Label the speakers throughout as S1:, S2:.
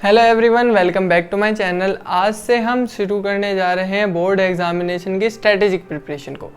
S1: Hello everyone, welcome back to my channel. आज से हम शुरू करने जा रहे हैं बोर्ड एग्जामिनेशन की स्ट्रेटेजिक प्रिपरेशन को।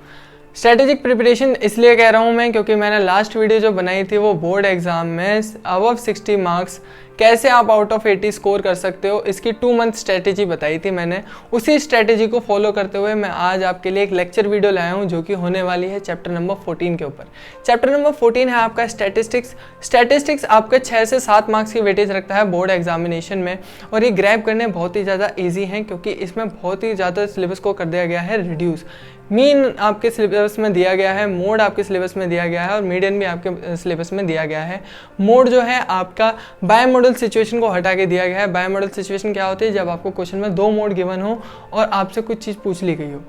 S1: स्ट्रेटेजिक प्रिपरेशन इसलिए कह रहा हूँ मैं क्योंकि मैंने लास्ट वीडियो जो बनाई थी वो बोर्ड एग्जाम में अबव 60 मार्क्स कैसे आप आउट ऑफ 80 स्कोर कर सकते हो, इसकी 2 मंथ स्ट्रेटेजी बताई थी मैंने। उसी स्ट्रेटेजी को फॉलो करते हुए मैं आज आपके लिए एक लेक्चर वीडियो लाया हूँ जो कि होने वाली है चैप्टर नंबर 14 के ऊपर। चैप्टर नंबर 14 है आपका स्टैटिस्टिक्स। स्टैटिस्टिक्स आपका 6 से 7 मार्क्स की वेटेज रखता है बोर्ड एग्जामिनेशन में, और ये ग्रैब करने बहुत ही ज़्यादा ईजी हैं क्योंकि इसमें बहुत ही ज़्यादा सिलेबस को कर दिया गया है रिड्यूस। मीन आपके सिलेबस में दिया गया है, मोड आपके सिलेबस में दिया गया है और मीडियन भी आपके सिलेबस में दिया गया है। मोड जो है आपका बाय मॉडल सिचुएशन को हटा के दिया गया है। बाय मॉडल सिचुएशन क्या होती है? जब आपको क्वेश्चन में 2 मोड गिवन हो और आपसे कुछ चीज़ पूछ ली गई हो।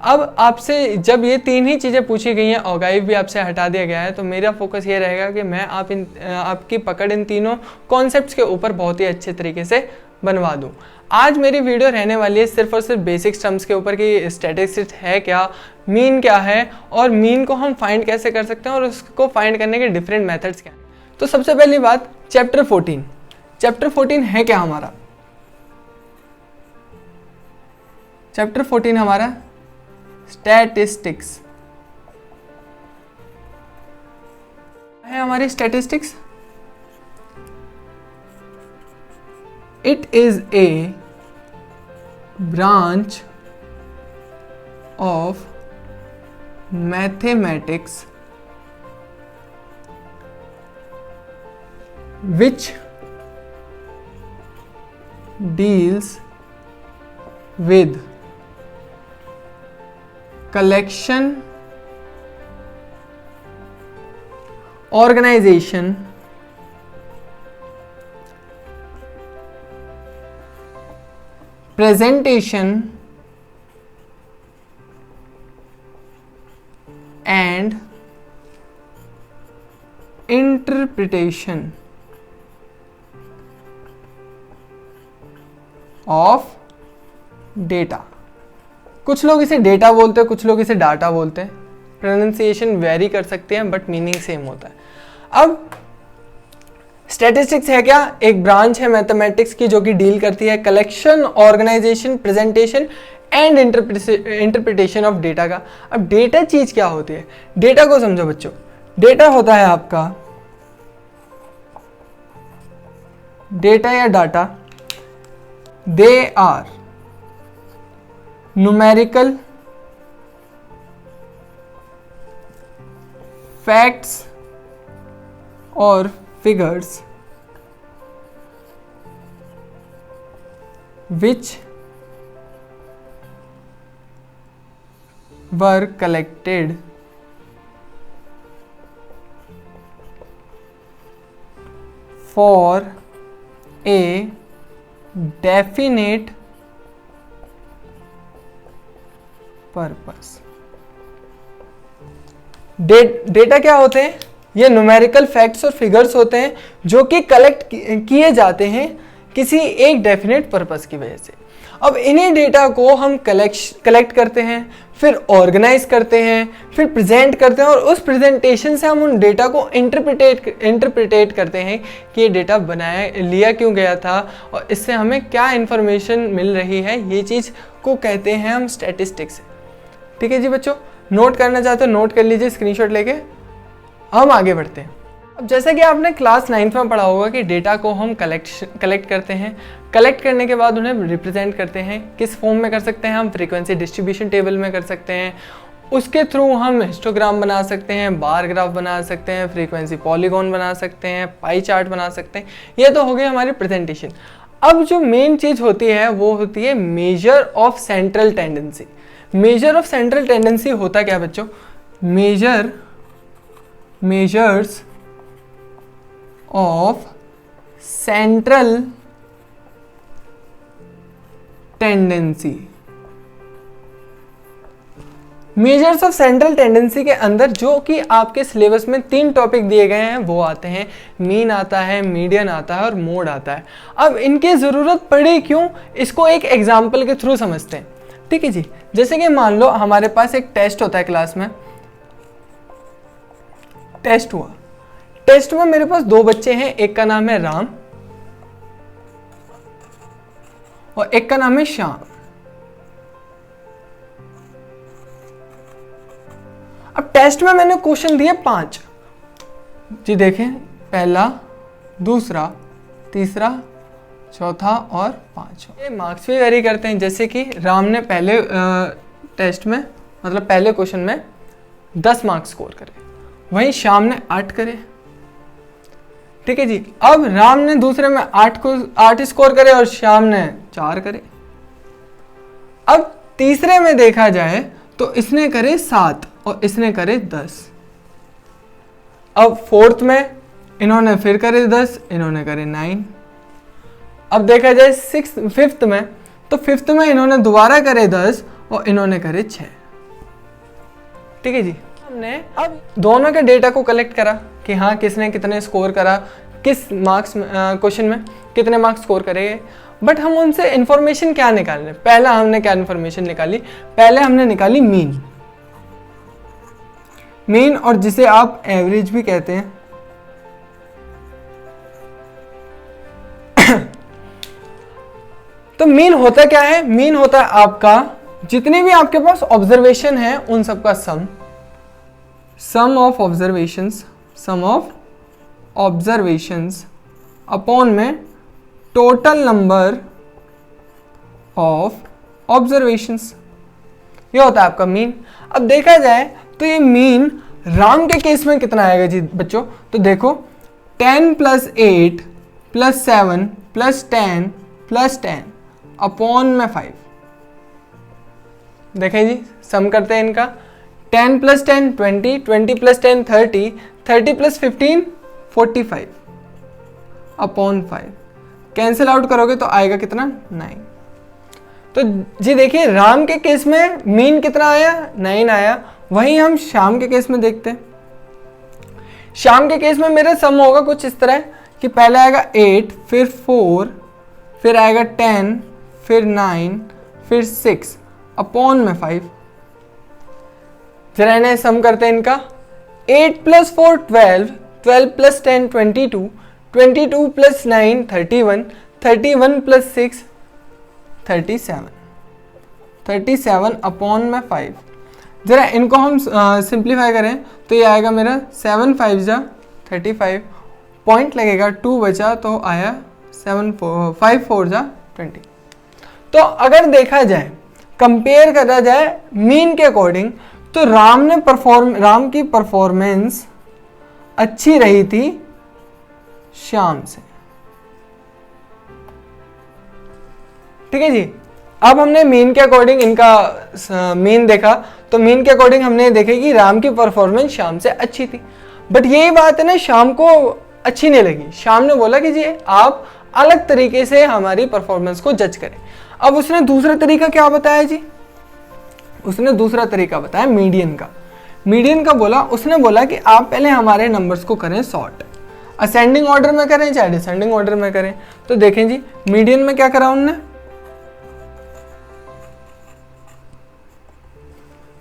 S1: अब आपसे जब ये 3 ही चीज़ें पूछी गई हैं, ऑगाइव भी आपसे हटा दिया गया है, तो मेरा फोकस ये रहेगा कि मैं आपकी पकड़ इन तीनों कॉन्सेप्ट्स के ऊपर बहुत ही अच्छे तरीके से बनवा दूं। आज मेरी वीडियो रहने वाली है सिर्फ और सिर्फ बेसिक टर्म्स के ऊपर कि स्टैटिस्टिक्स है क्या, मीन क्या है और मीन को हम फाइंड कैसे कर सकते हैं और उसको फाइंड करने के डिफरेंट मेथड्स क्या हैं। तो सबसे पहली बात, चैप्टर 14। चैप्टर 14 है क्या हमारा? चैप्टर 14 हमारा स्टैटिस्टिक्स है। हमारी statistics it is a branch of mathematics which deals with collection, organization, presentation and interpretation of data। कुछ लोग इसे डेटा बोलते हैं, कुछ लोग इसे डाटा बोलते हैं। प्रोनाउंसिएशन वेरी कर सकते हैं बट मीनिंग सेम होता है। अब स्टैटिस्टिक्स है क्या? एक ब्रांच है मैथमेटिक्स की जो कि डील करती है collection, organisation, presentation and interpretation of data का। अब डेटा चीज क्या होती है? डेटा को समझो बच्चों। डेटा होता है आपका, डेटा या data, they are numerical facts और figures which were collected for a definite purpose। Data क्या होते हैं? ये न्यूमेरिकल फैक्ट्स और फिगर्स होते हैं जो कि कलेक्ट किए जाते हैं किसी एक डेफिनेट पर्पस की वजह से। अब इन्हीं डेटा को हम कलेक्ट करते हैं, फिर ऑर्गेनाइज करते हैं, फिर प्रेजेंट करते हैं और उस प्रेजेंटेशन से हम उन डेटा को इंटरप्रिटेट करते हैं कि ये डेटा लिया क्यों गया था और इससे हमें क्या इंफॉर्मेशन मिल रही है। ये चीज़ को कहते हैं हम स्टैटिस्टिक्स। ठीक है जी बच्चों, नोट करना चाहते हो नोट कर लीजिए स्क्रीनशॉट लेके। हम आगे बढ़ते हैं। अब जैसे कि आपने क्लास 9th में पढ़ा होगा कि डेटा को हम कलेक्ट करते हैं, कलेक्ट करने के बाद उन्हें रिप्रेजेंट करते हैं। किस फॉर्म में कर सकते हैं? हम फ्रीक्वेंसी डिस्ट्रीब्यूशन टेबल में कर सकते हैं। उसके थ्रू हम हिस्टोग्राम बना सकते हैं, बार ग्राफ बना सकते हैं, फ्रीक्वेंसी पॉलीगॉन बना सकते हैं, पाई चार्ट बना सकते हैं। ये तो हो गई हमारी प्रेजेंटेशन। अब जो मेन चीज़ होती है वो होती है measure of central tendency. Measure of central tendency होता क्या बच्चों? measures of central tendency। Measures of central tendency के अंदर जो कि आपके सिलेबस में 3 टॉपिक दिए गए हैं वो आते हैं, मीन आता है, मीडियन आता है और मोड आता है। अब इनकी ज़रूरत पड़ी क्यों, इसको एक एग्जाम्पल के थ्रू समझते हैं। ठीक है जी, जैसे कि मान लो हमारे पास एक टेस्ट होता है, क्लास में टेस्ट हुआ। टेस्ट में मेरे पास 2 बच्चे हैं, एक का नाम है राम और एक का नाम है श्याम। अब टेस्ट में मैंने क्वेश्चन दिए 5 जी, देखें, पहला, दूसरा, तीसरा, चौथा और पांचवा। ये मार्क्स भी वेरी करते हैं, जैसे कि राम ने पहले टेस्ट में, मतलब पहले क्वेश्चन में 10 मार्क्स स्कोर करे, वहीं श्याम ने 8 करे। ठीक है जी। अब राम ने दूसरे में 8 स्कोर करे और श्याम ने 4 करे। अब तीसरे में देखा जाए तो इसने करे 7 और इसने करे 10। अब फोर्थ में इन्होंने फिर करे 10, इन्होंने करे 9। अब देखा जाए फिफ्थ में, तो फिफ्थ में इन्होंने दोबारा करे 10 और इन्होंने करे 6। ठीक है जी। हमने अब दोनों के डेटा को कलेक्ट करा कि हाँ किसने कितने स्कोर करा, किस मार्क्स क्वेश्चन में कितने मार्क्स स्कोर करेंगे। बट हम उनसे इंफॉर्मेशन क्या निकाल रहे हैं? पहला हमने क्या इंफॉर्मेशन निकाली? पहले हमने निकाली मीन, और जिसे आप एवरेज भी कहते हैं। तो मीन होता क्या है? मीन होता है आपका जितने भी आपके पास ऑब्जर्वेशन है उन सबका सम ऑफ ऑब्जर्वेशंस अपॉन में टोटल नंबर ऑफ ऑब्जर्वेशंस, ये होता है आपका मीन। अब देखा जाए तो ये मीन राम के केस में कितना आएगा जी बच्चों? तो देखो 10 + 8 + 7 + 10 + 10 अपॉन में 5। देखें जी, सम करते हैं इनका। 10 + 10 20, 20 + 10 30, 30 + 15 45 अपॉन 5। कैंसिल आउट करोगे तो आएगा कितना? 9। तो जी देखिए, राम के केस में मीन कितना आया? 9 आया। वहीं हम श्याम के केस में देखते हैं। श्याम के केस में मेरा सम होगा कुछ इस तरह कि पहले आएगा 8, फिर 4, फिर आएगा 10, फिर 9, फिर 6 अपॉन में 5। जरा इन्हें सम करते हैं इनका। 8 + 4 12, 12 + 10 22, 22 + 9 31, 31 + 6 37, 37 अपॉन में 5। जरा इनको हम सिंप्लीफाई करें तो ये आएगा मेरा 7 5 जा 35, पॉइंट लगेगा 2 बचा तो आया 5 4 जा 20। तो अगर देखा जाए, कंपेयर करा जाए मीन के अकॉर्डिंग, तो राम की परफॉर्मेंस अच्छी रही थी श्याम से। ठीक है जी। अब हमने मीन के अकॉर्डिंग इनका मीन देखा, तो मीन के अकॉर्डिंग हमने देखा कि राम की परफॉर्मेंस श्याम से अच्छी थी। बट यही बात है ना, शाम को अच्छी नहीं लगी। शाम ने बोला कि जी आप अलग तरीके से हमारी परफॉर्मेंस को जज करें। अब उसने दूसरा तरीका क्या बताया जी? उसने दूसरा तरीका बताया मीडियन का बोला। उसने बोला कि आप पहले हमारे नंबर्स को करें सॉर्ट, असेंडिंग ऑर्डर में करें चाहे डिसेंडिंग ऑर्डर में करें। तो देखें जी, मीडियन में क्या करा उन्होंने?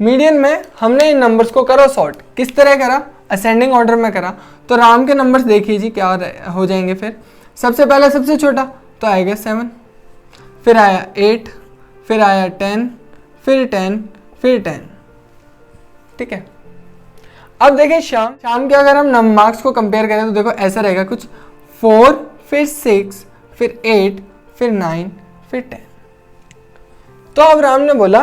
S1: मीडियन में हमने इन नंबर्स को करा सॉर्ट। किस तरह करा? असेंडिंग ऑर्डर में करा। तो राम के नंबर्स देखिए जी क्या हो जाएंगे। फिर सबसे पहला सबसे छोटा तो आएगा 7, फिर आया 8, फिर आया 10, फिर 10, फिर 10। ठीक है। अब देखें शाम के अगर हम मार्क्स को कंपेयर करें तो देखो ऐसा रहेगा कुछ 4, फिर 6, फिर 8, फिर 9, फिर 10। तो अब राम ने बोला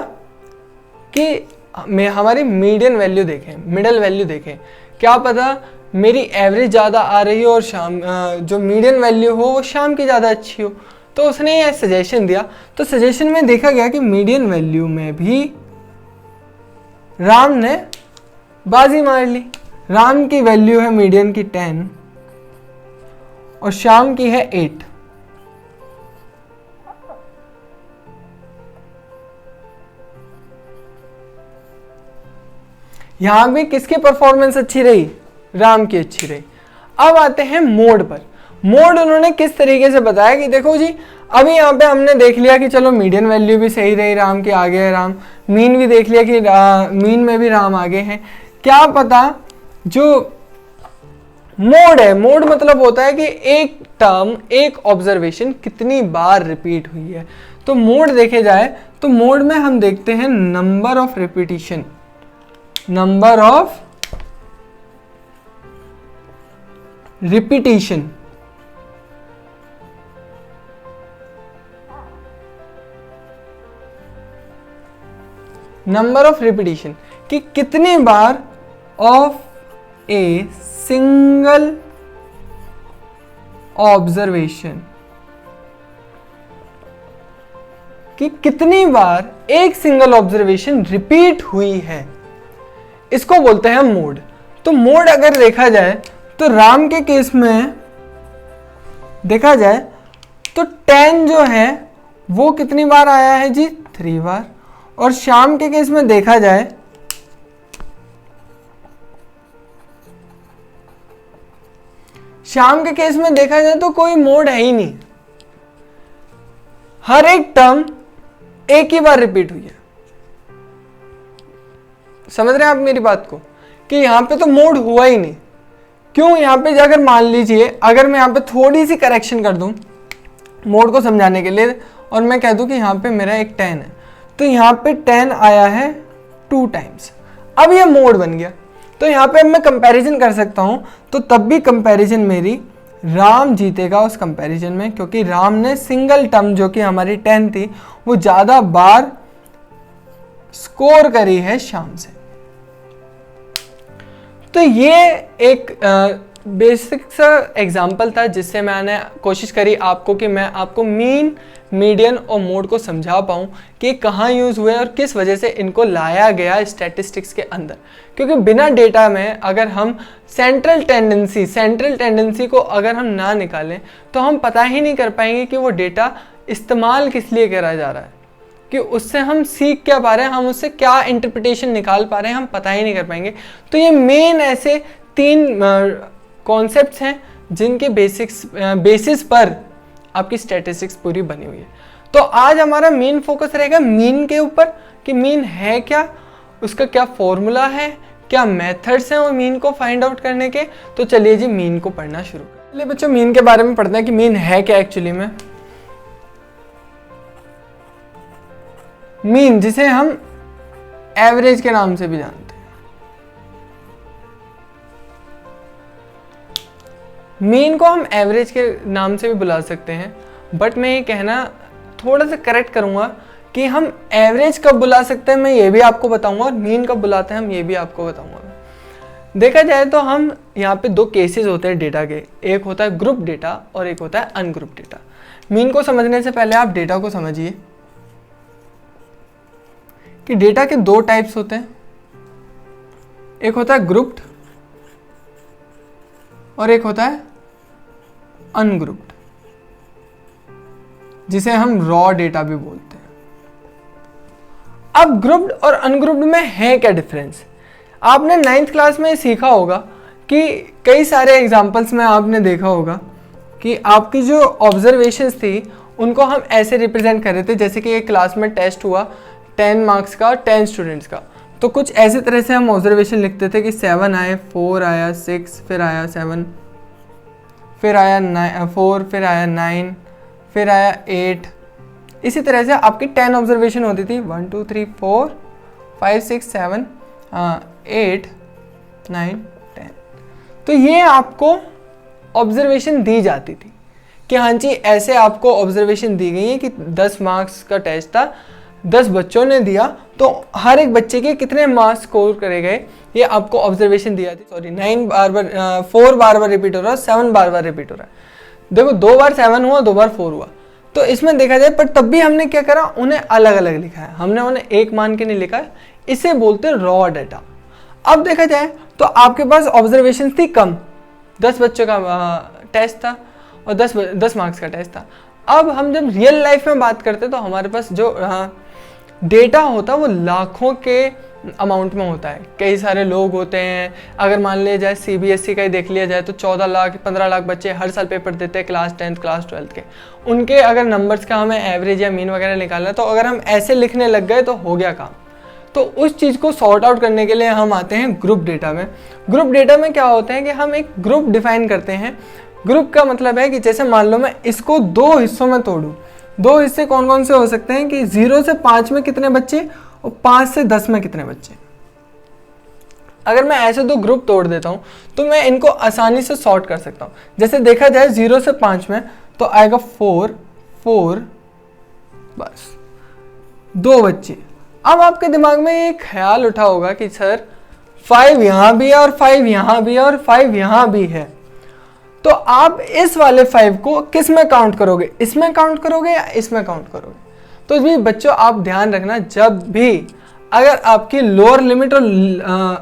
S1: कि हमारी मीडियन वैल्यू देखें, मिडल वैल्यू देखें, क्या पता मेरी एवरेज ज़्यादा आ रही हो और शाम जो मीडियन वैल्यू हो वो शाम की ज़्यादा अच्छी हो। तो उसने यह सजेशन दिया। तो सजेशन में देखा गया कि मीडियन वैल्यू में भी राम ने बाजी मार ली। राम की वैल्यू है मीडियन की 10 और शाम की है 8। यहां भी किसकी परफॉर्मेंस अच्छी रही? राम की अच्छी रही। अब आते हैं मोड पर। मोड उन्होंने किस तरीके से बताया कि देखो जी, अभी यहाँ पे हमने देख लिया कि चलो मीडियन वैल्यू भी सही रही, राम के आगे है राम। मीन भी देख लिया कि मीन में भी राम आगे हैं। क्या पता जो मोड है। मोड मतलब होता है कि एक टर्म, एक ऑब्जर्वेशन कितनी बार रिपीट हुई है। तो मोड देखे जाए तो मोड में हम देखते हैं number of repetition, number of repetition. Number of repetition कि कितनी बार ऑफ ए सिंगल ऑब्जर्वेशन, कि कितनी बार एक सिंगल ऑब्जर्वेशन रिपीट हुई है, इसको बोलते हैं मोड। तो मोड अगर देखा जाए तो राम के केस में देखा जाए तो 10 जो है वो कितनी बार आया है जी, 3 बार। और श्याम के केस में देखा जाए तो कोई मोड है ही नहीं, हर एक टर्म एक ही बार रिपीट हुई है। समझ रहे हैं आप मेरी बात को, कि यहां पे तो मोड हुआ ही नहीं। क्यों? यहां पे अगर मान लीजिए, अगर मैं यहां पे थोड़ी सी करेक्शन कर दूं मोड को समझाने के लिए, और मैं कह दूं कि यहां पे मेरा एक 10 है, तो यहां पे 10 आया है 2 टाइम्स, अब ये मोड बन गया। तो यहां पे अब मैं कंपैरिजन कर सकता हूं, तो तब भी कंपैरिजन मेरी राम जीतेगा उस कंपैरिजन में, क्योंकि राम ने सिंगल टर्म जो कि हमारी 10 थी वो ज़्यादा बार स्कोर करी है श्याम से। तो ये एक बेसिक सा एग्जाम्पल था जिससे मैंने कोशिश करी आपको कि मैं आपको मीन, मीडियन और मोड को समझा पाऊँ कि कहाँ यूज़ हुए और किस वजह से इनको लाया गया स्टैटिस्टिक्स के अंदर। क्योंकि बिना डेटा में अगर हम सेंट्रल टेंडेंसी को अगर हम ना निकालें तो हम पता ही नहीं कर पाएंगे कि वो डेटा इस्तेमाल किस लिए करा जा रहा है, कि उससे हम सीख क्या पा रहे हैं, हम उससे क्या इंटरप्रिटेशन निकाल पा रहे हैं, हम पता ही नहीं कर पाएंगे। तो ये मेन ऐसे 3 कॉन्सेप्ट्स हैं जिनके बेसिस पर आपकी स्टैटिस्टिक्स पूरी बनी हुई है। तो आज हमारा मेन फोकस रहेगा मीन के ऊपर, कि मीन है क्या, उसका क्या फॉर्मूला है, क्या मेथड्स हैं और मीन को फाइंड आउट करने के। तो चलिए जी मीन को पढ़ना शुरू करें। चलिए बच्चों मीन के बारे में पढ़ते हैं कि मीन है क्या एक्चुअली में। मीन, जिसे हम एवरेज के नाम से भी जानते हैं, मीन को हम एवरेज के नाम से भी बुला सकते हैं, बट मैं ये कहना थोड़ा सा करेक्ट करूंगा कि हम एवरेज कब बुला सकते हैं मैं ये भी आपको बताऊंगा, और मीन कब बुलाते हैं हम ये भी आपको बताऊंगा। देखा जाए तो हम यहाँ पे 2 केसेस होते हैं डेटा के, एक होता है ग्रुप डेटा और एक होता है अनग्रुप डेटा। मीन को समझने से पहले आप डेटा को समझिए कि डेटा के 2 टाइप्स होते हैं, एक होता है ग्रुप्ड और एक होता है अनग्रुप्ड, जिसे हम रॉ डेटा भी बोलते हैं। अब ग्रुप्ड और अनग्रुप्ड में है क्या डिफरेंस? आपने 9th क्लास में सीखा होगा कि कई सारे एग्जांपल्स में आपने देखा होगा कि आपकी जो ऑब्जर्वेशंस थी उनको हम ऐसे रिप्रेजेंट कर रहे थे, जैसे कि एक क्लास में टेस्ट हुआ 10 मार्क्स का 10 स्टूडेंट्स का, तो कुछ ऐसे तरह से हम ऑब्जर्वेशन लिखते थे कि 7 आए, 4 आया, 6 फिर आया 7, फिर आया 4, फिर आया 9, फिर आया 8। इसी तरह से आपकी 10 ऑब्जर्वेशन होती थी, 1 2 3 4 5 6 7 8 9 10। तो ये आपको ऑब्जर्वेशन दी जाती थी कि हाँ जी ऐसे आपको ऑब्जर्वेशन दी गई है कि 10 मार्क्स का टेस्ट था, 10 बच्चों ने दिया, तो हर एक बच्चे के कितने मार्क्स स्कोर करे गए ये आपको ऑब्जर्वेशन दिया थी। सॉरी 4 बार रिपीट हो रहा है, 7 बार रिपीट हो रहा है। देखो 2 बार 7 हुआ, 2 बार 4 हुआ, तो इसमें देखा जाए, पर तब भी हमने क्या करा, उन्हें अलग अलग लिखा है, हमने उन्हें एक मान के नहीं लिखा है, इसे बोलते हैं रॉ डेटा। अब देखा जाए तो आपके पास ऑब्जर्वेशन थी कम, 10 बच्चों का टेस्ट था और 10 मार्क्स का टेस्ट था। अब हम जब रियल लाइफ में बात करते तो हमारे पास जो डेटा होता है वो लाखों के अमाउंट में होता है, कई सारे लोग होते हैं। अगर मान लिया जाए CBSE का ही देख लिया जाए तो 14 लाख 15 लाख बच्चे हर साल पेपर देते हैं, क्लास 10th क्लास 12th के। उनके अगर नंबर्स का हमें एवरेज या मीन वगैरह निकालना है तो अगर हम ऐसे लिखने लग गए तो हो गया काम। तो उस चीज़ को सॉर्ट आउट करने के लिए हम आते हैं ग्रुप डेटा में। ग्रुप डेटा में क्या होता है कि हम एक ग्रुप डिफाइन करते हैं। ग्रुप का मतलब है कि जैसे मान लो मैं इसको 2 हिस्सों में तोड़ूं, 2 हिस्से कौन कौन से हो सकते हैं कि 0 से 5 में कितने बच्चे और 5 से 10 में कितने बच्चे। अगर मैं ऐसे 2 ग्रुप तोड़ देता हूं तो मैं इनको आसानी से सॉर्ट कर सकता हूं। जैसे देखा जाए 0 से 5 में तो आएगा 4 4, बस 2 बच्चे। अब आपके दिमाग में एक ख्याल उठा होगा कि सर 5 यहाँ भी है और 5 यहाँ भी है और 5 यहाँ भी है, तो आप इस वाले 5 को किस में काउंट करोगे, इसमें काउंट करोगे या इसमें काउंट करोगे। तो भी बच्चों आप ध्यान रखना, जब भी अगर आपकी लोअर लिमिट और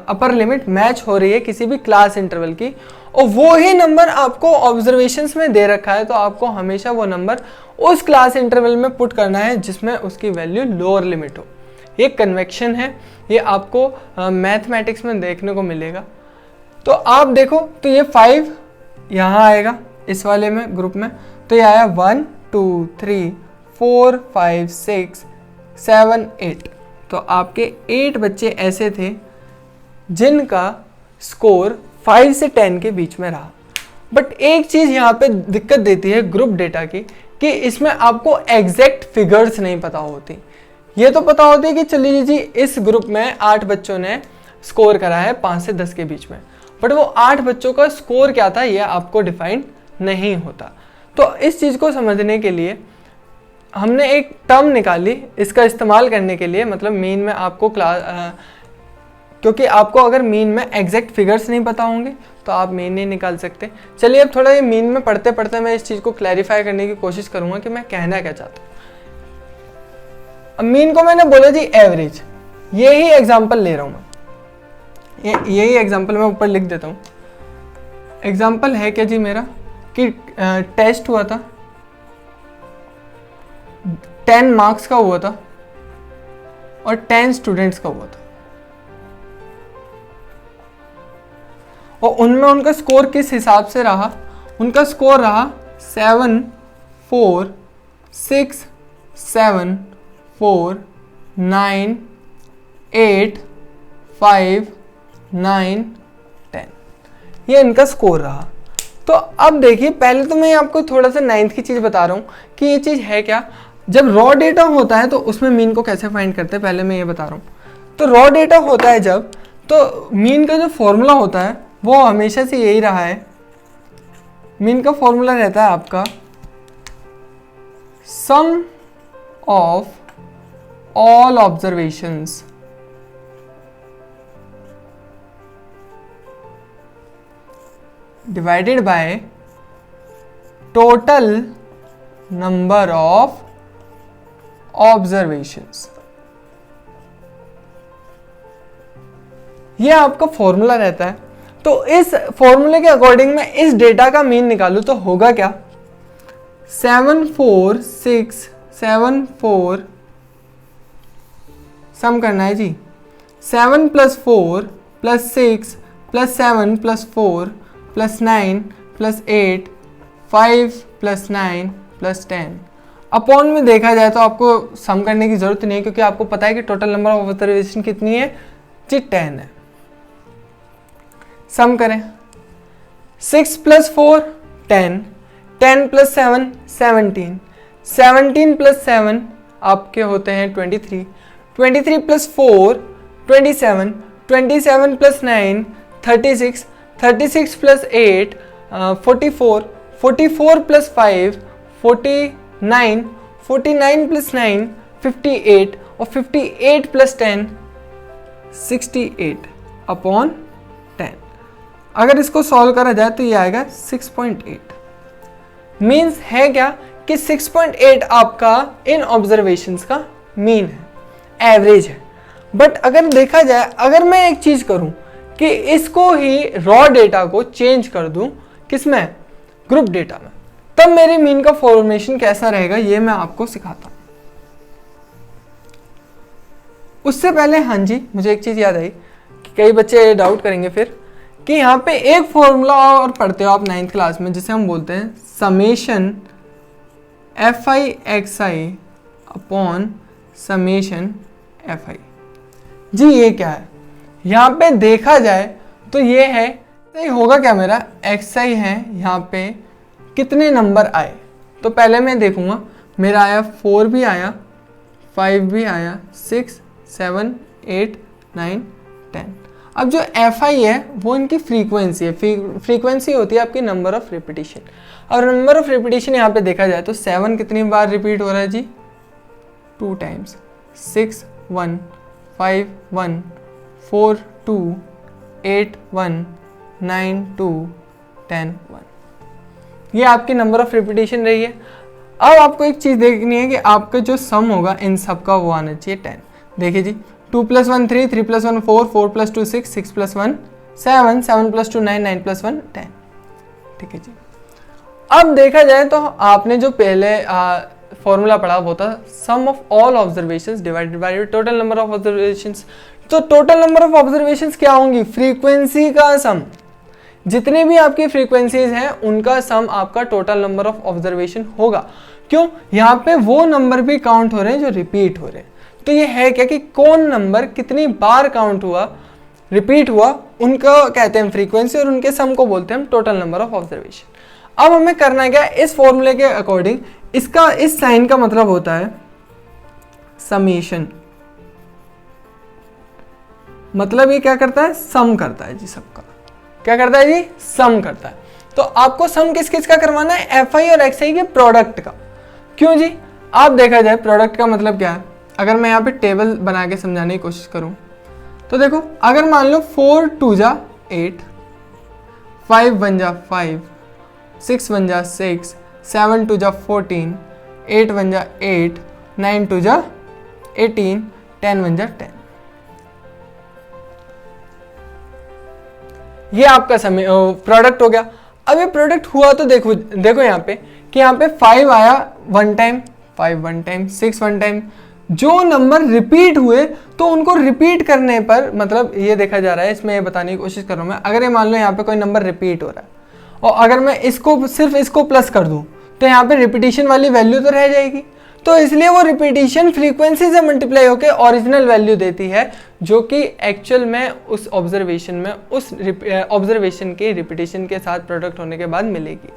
S1: अपर लिमिट मैच हो रही है किसी भी क्लास इंटरवल की और वो ही नंबर आपको ऑब्जर्वेशंस में दे रखा है, तो आपको हमेशा वो नंबर उस क्लास इंटरवल में पुट करना है जिसमें उसकी वैल्यू लोअर लिमिट हो। ये कन्वेक्शन है, ये आपको मैथमेटिक्स में देखने को मिलेगा। तो आप देखो तो ये 5 यहाँ आएगा इस वाले में ग्रुप में, तो ये आया 1 2 3 4 5 6 7 8। तो आपके 8 बच्चे ऐसे थे जिनका स्कोर 5 से 10 के बीच में रहा। बट एक चीज़ यहाँ पे दिक्कत देती है ग्रुप डेटा की कि इसमें आपको एग्जैक्ट फिगर्स नहीं पता होती। ये तो पता होती है कि चलिए जी इस ग्रुप में 8 बच्चों ने स्कोर करा है 5 से 10 के बीच में, बट वो 8 बच्चों का स्कोर क्या था ये आपको डिफाइन नहीं होता। तो इस चीज़ को समझने के लिए हमने एक टर्म निकाली इसका इस्तेमाल करने के लिए, मतलब मीन में आपको क्योंकि आपको अगर मीन में एग्जैक्ट फिगर्स नहीं पता होंगे तो आप मीन नहीं निकाल सकते। चलिए अब थोड़ा ये मीन में पढ़ते पढ़ते मैं इस चीज़ को क्लैरिफाई करने की कोशिश करूँगा कि मैं कहना क्या चाहता हूँ। अब मीन को मैंने बोला जी एवरेज, यही एग्जाम्पल ले रहा हूँ मैं, यही एग्जाम्पल मैं ऊपर लिख देता हूँ। एग्जाम्पल है क्या जी मेरा कि टेस्ट हुआ था, 10 मार्क्स का हुआ था और 10 स्टूडेंट्स का हुआ था, और उनमें उनका स्कोर किस हिसाब से रहा, उनका स्कोर रहा 7 4 6 7 4 9 8 5 9 10, ये इनका स्कोर रहा। तो अब देखिए पहले तो मैं आपको थोड़ा सा 9th की चीज़ बता रहा हूँ कि ये चीज़ है क्या। जब रॉ डेटा होता है तो उसमें मीन को कैसे फाइंड करते हैं पहले मैं ये बता रहा हूँ। तो रॉ डेटा होता है जब, तो मीन का जो फॉर्मूला होता है वो हमेशा से यही रहा है। मीन का फॉर्मूला रहता है आपका sum of all observations divided by total number of observations. ये आपका फॉर्मूला रहता है। तो इस फॉर्मूले के अकॉर्डिंग मैं इस डेटा का मीन निकालूं तो होगा क्या, 7 4 6 7 4, सम करना है जी, 7 + 4 + 6 + 7 + 4 + 9 + 8 5 + 9 + 10। अपॉन में देखा जाए तो आपको सम करने की जरूरत नहीं है क्योंकि आपको पता है कि टोटल नंबर ऑफ ऑब्जर्वेशन कितनी है जी, 10 है। सम करें, 6 + 4 10, 10 + 7 17, 17 + 7 आपके होते हैं 23, 23 + 4 27, 27 + 9 36, 36 + 8 44, 44 + 5 49, 49 + 9 58 और 58 + 10 68 अपॉन 10। अगर इसको सॉल्व करा जाए तो ये आएगा 6.8। मीन्स है क्या कि 6.8 आपका इन ऑब्जर्वेशंस का मीन है, एवरेज है। बट अगर देखा जाए, अगर मैं एक चीज करूं कि इसको ही रॉ डेटा को चेंज कर दूं किसमें, ग्रुप डेटा में, तब मेरी मीन का फॉर्मेशन कैसा रहेगा ये मैं आपको सिखाता हूं। उससे पहले हाँ जी मुझे एक चीज याद आई कि कई बच्चे डाउट करेंगे फिर कि यहाँ पे एक फॉर्मूला और पढ़ते हो आप 9th क्लास में जिसे हम बोलते हैं summation FI XI upon summation FI। जी ये क्या है, यहाँ पे देखा जाए तो ये है, तो होगा क्या, मेरा xi है, यहाँ पे कितने नंबर आए, तो पहले मैं देखूंगा मेरा आया 4 भी आया, 5 भी आया, 6, 7, 8, 9, 10। अब जो fi है वो इनकी फ्रीक्वेंसी है, फ्रीक्वेंसी होती है आपकी नंबर ऑफ रिपीटिशन। और नंबर ऑफ रिपीटिशन यहाँ पे देखा जाए तो 7 कितनी बार रिपीट हो रहा है जी, 2 टाइम्स, 6 1, 5 1, 4 2, 8 1, 9 2, 10 1। ये आपकी नंबर ऑफ रिपीटिशन रही है। अब आपको एक चीज़ देखनी है कि आपका जो सम होगा इन सब का वो आना चाहिए 10। देखिए जी, 2 + 1 3, 3 + 1 4, 4 + 2 6, 6 + 1 7, 7 + 2 9, 9 + 1 10। ठीक है जी। अब देखा जाए तो आपने जो पहले फॉर्मूला पढ़ा वो था sum of all observations divided by total number of observations. तो टोटल नंबर ऑफ ऑब्जर्वेशंस क्या होंगी, फ्रीक्वेंसी का सम, जितने भी आपकी फ्रीक्वेंसीज हैं उनका सम आपका टोटल नंबर ऑफ ऑब्जर्वेशन होगा। क्यों, यहाँ पे वो नंबर भी काउंट हो रहे हैं जो रिपीट हो रहे हैं। तो ये है क्या कि कौन नंबर कितनी बार काउंट हुआ, रिपीट हुआ, उनका कहते हैं फ्रीक्वेंसी और उनके सम को बोलते हैं हम टोटल नंबर ऑफ ऑब्जर्वेशन। अब हमें करना क्या, इस फॉर्मूले के अकॉर्डिंग इसका इस साइन का मतलब होता है समेशन, मतलब ये क्या करता है, सम करता है जी सबका। क्या करता है जी, सम करता है। तो आपको सम किस किस का करवाना है, fi और xi के प्रोडक्ट का। क्यों जी, आप देखा जाए प्रोडक्ट का मतलब क्या है, अगर मैं यहाँ पे टेबल बना के समझाने की कोशिश करूँ तो देखो, अगर मान लो 4 2 जा 8, 5 1 जा 5, 6 1 जा 6, 7 2 जा 14, 8 1 जा 8, 9 2 जा 18, 10 1 जा 10। ये आपका समय प्रोडक्ट हो गया। अब ये प्रोडक्ट हुआ तो देखो यहाँ पे कि यहाँ पे 5 आया 1 टाइम, 5 1 टाइम, 6 1 टाइम। जो नंबर रिपीट हुए तो उनको रिपीट करने पर, मतलब ये देखा जा रहा है, इसमें ये बताने की कोशिश कर रहा हूँ मैं, अगर ये मान लो यहाँ पे कोई नंबर रिपीट हो रहा है और अगर मैं इसको सिर्फ इसको प्लस कर दूँ तो यहाँ पे रिपीटिशन वाली वैल्यू तो रह जाएगी। तो इसलिए वो रिपीटिशन फ्रीक्वेंसी से मल्टीप्लाई होकर ओरिजिनल वैल्यू देती है, जो कि एक्चुअल में उस ऑब्जर्वेशन में उस ऑब्जर्वेशन के रिपीटिशन के साथ प्रोडक्ट होने के बाद मिलेगी।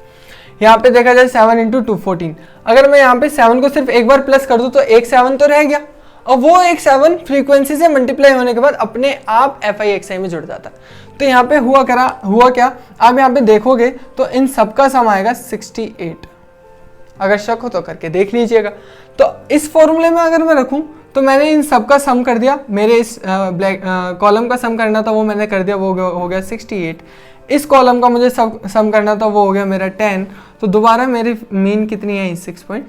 S1: यहाँ पे देखा जाए 7 × 2 14, अगर मैं यहाँ पे 7 को सिर्फ एक बार प्लस कर दूँ तो एक 7 तो रह गया, और वो एक 7 फ्रीक्वेंसी से मल्टीप्लाई होने के बाद अपने आप fi xi में जुड़ जाता है। तो यहाँ पे हुआ क्या, आप यहाँ पे देखोगे तो इन सबका सम आएगा 68। अगर शक हो तो करके देख लीजिएगा। तो इस फॉर्मूले में अगर मैं रखूं तो मैंने इन सब का सम कर दिया, मेरे इस ब्लैक कॉलम का सम करना था वो मैंने कर दिया, वो हो गया 68। इस कॉलम का मुझे सम करना था वो हो गया मेरा 10। तो दोबारा मेरी मीन कितनी है, 6.8।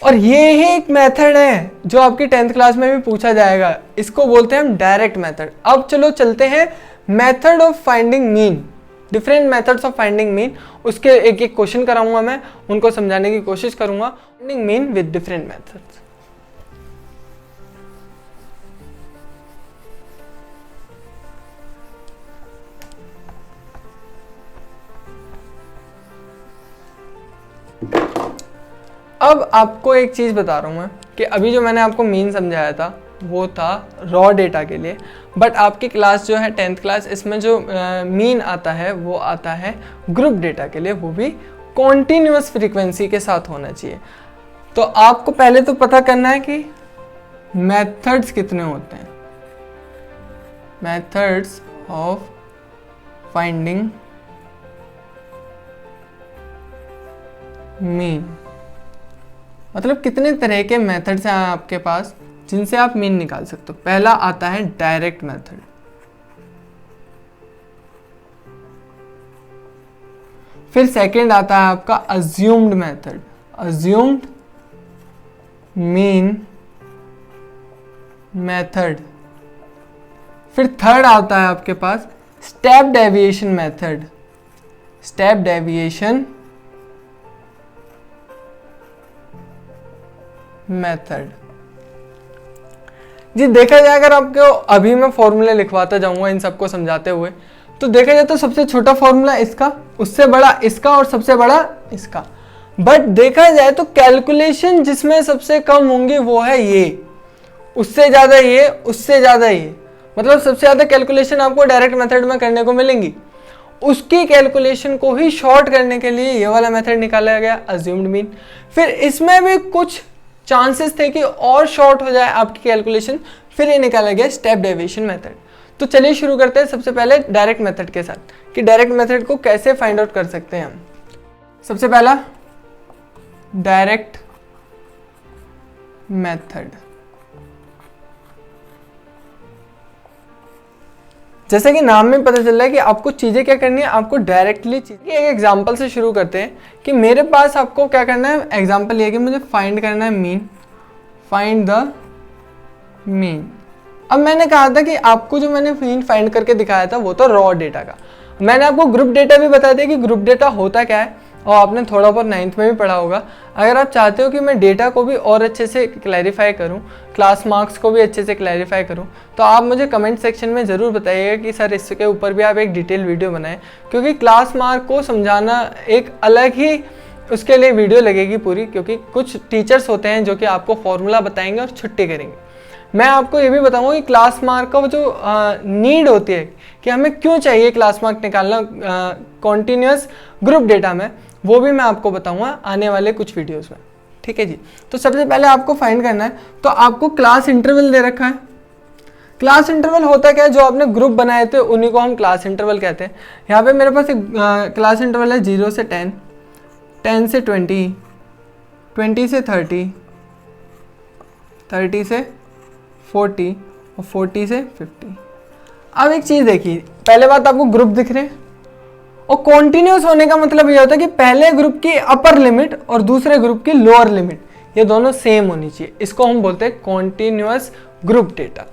S1: और ये ही एक मेथड है जो आपकी 10th क्लास में भी पूछा जाएगा, इसको बोलते हैं हम डायरेक्ट मेथड। अब चलो चलते हैं method of finding mean, different methods of finding mean. उसके एक एक क्वेश्चन कराऊंगा मैं, उनको समझाने की कोशिश करूंगा, finding mean with different methods. अब आपको एक चीज बता रहा हूं मैं कि अभी जो मैंने आपको मीन समझाया था वो था रॉ डेटा के लिए, बट आपकी क्लास जो है 10th क्लास, इसमें जो मीन आता है वो आता है ग्रुप डेटा के लिए, वो भी कॉन्टिन्यूअस फ्रीक्वेंसी के साथ होना चाहिए। तो आपको पहले तो पता करना है कि मेथड्स कितने होते हैं, मेथड्स ऑफ फाइंडिंग मीन, मतलब कितने तरह के मेथड्स हैं आपके पास जिनसे आप मीन निकाल सकते हो। पहला आता है डायरेक्ट मेथड, फिर सेकंड आता है आपका assumed method, assumed mean method, फिर थर्ड आता है आपके पास step deviation method, step deviation method. जी देखा जाए, अगर आपको अभी मैं फॉर्मूले लिखवाता जाऊंगा इन सबको समझाते हुए, तो देखा जाए तो सबसे छोटा फॉर्मूला इसका, उससे बड़ा इसका और सबसे बड़ा इसका। बट देखा जाए तो कैलकुलेशन जिसमें सबसे कम होंगी वो है ये, उससे ज़्यादा ये, उससे ज़्यादा ये, मतलब सबसे ज़्यादा कैलकुलेशन आपको डायरेक्ट मेथड में करने को मिलेंगी। उसकी कैलकुलेशन को ही शॉर्ट करने के लिए ये वाला मेथड निकाला गया, अज्यूम्ड मीन। फिर इसमें भी कुछ चांसेस थे कि और शॉर्ट हो जाए आपकी कैलकुलेशन, फिर ये निकाला गया स्टेप डेविएशन मेथड। तो चलिए शुरू करते हैं सबसे पहले डायरेक्ट मेथड के साथ कि डायरेक्ट मेथड को कैसे फाइंड आउट कर सकते हैं हम। सबसे पहला डायरेक्ट मेथड, जैसे कि नाम में पता चल रहा है कि आपको चीज़ें क्या करनी है, आपको डायरेक्टली एक एग्जांपल से शुरू करते हैं कि मेरे पास आपको क्या करना है। एग्जांपल ये कि मुझे फाइंड करना है मीन, फाइंड द मीन। अब मैंने कहा था कि आपको जो मैंने मीन फाइंड करके दिखाया था वो तो रॉ डेटा का। मैंने आपको ग्रुप डेटा भी बता दिया कि ग्रुप डेटा होता क्या है, और आपने थोड़ा बहुत 9th में भी पढ़ा होगा। अगर आप चाहते हो कि मैं डेटा को भी और अच्छे से क्लैरिफाई करूं, क्लास मार्क्स को भी अच्छे से क्लैरिफाई करूं, तो आप मुझे कमेंट सेक्शन में ज़रूर बताइएगा कि सर इसके ऊपर भी आप एक डिटेल वीडियो बनाएं, क्योंकि क्लास मार्क को समझाना एक अलग ही उसके लिए वीडियो लगेगी पूरी, क्योंकि कुछ टीचर्स होते हैं जो कि आपको फॉर्मूला बताएंगे और छुट्टी करेंगे। मैं आपको ये भी बताऊंगा कि क्लास मार्क का जो नीड होती है कि हमें क्यों चाहिए क्लास मार्क निकालना कॉन्टिन्यूस ग्रुप डेटा में, वो भी मैं आपको बताऊंगा आने वाले कुछ वीडियोस में। ठीक है जी। तो सबसे पहले आपको फाइंड करना है, तो आपको क्लास इंटरवल दे रखा है। क्लास इंटरवल होता क्या है, जो आपने ग्रुप बनाए थे उन्हीं को हम क्लास इंटरवल कहते हैं। यहाँ पे मेरे पास एक क्लास इंटरवल है 0 से 10, 10 से 20, 20 से 30, 30 से 40 और 40 से 50। अब एक चीज़ देखिए, पहले बात आपको ग्रुप दिख रहे हैं, और कॉन्टिन्यूस होने का मतलब ये होता है कि पहले ग्रुप की अपर लिमिट और दूसरे ग्रुप की लोअर लिमिट ये दोनों सेम होनी चाहिए। इसको हम बोलते हैं कॉन्टिन्यूस ग्रुप डेटा।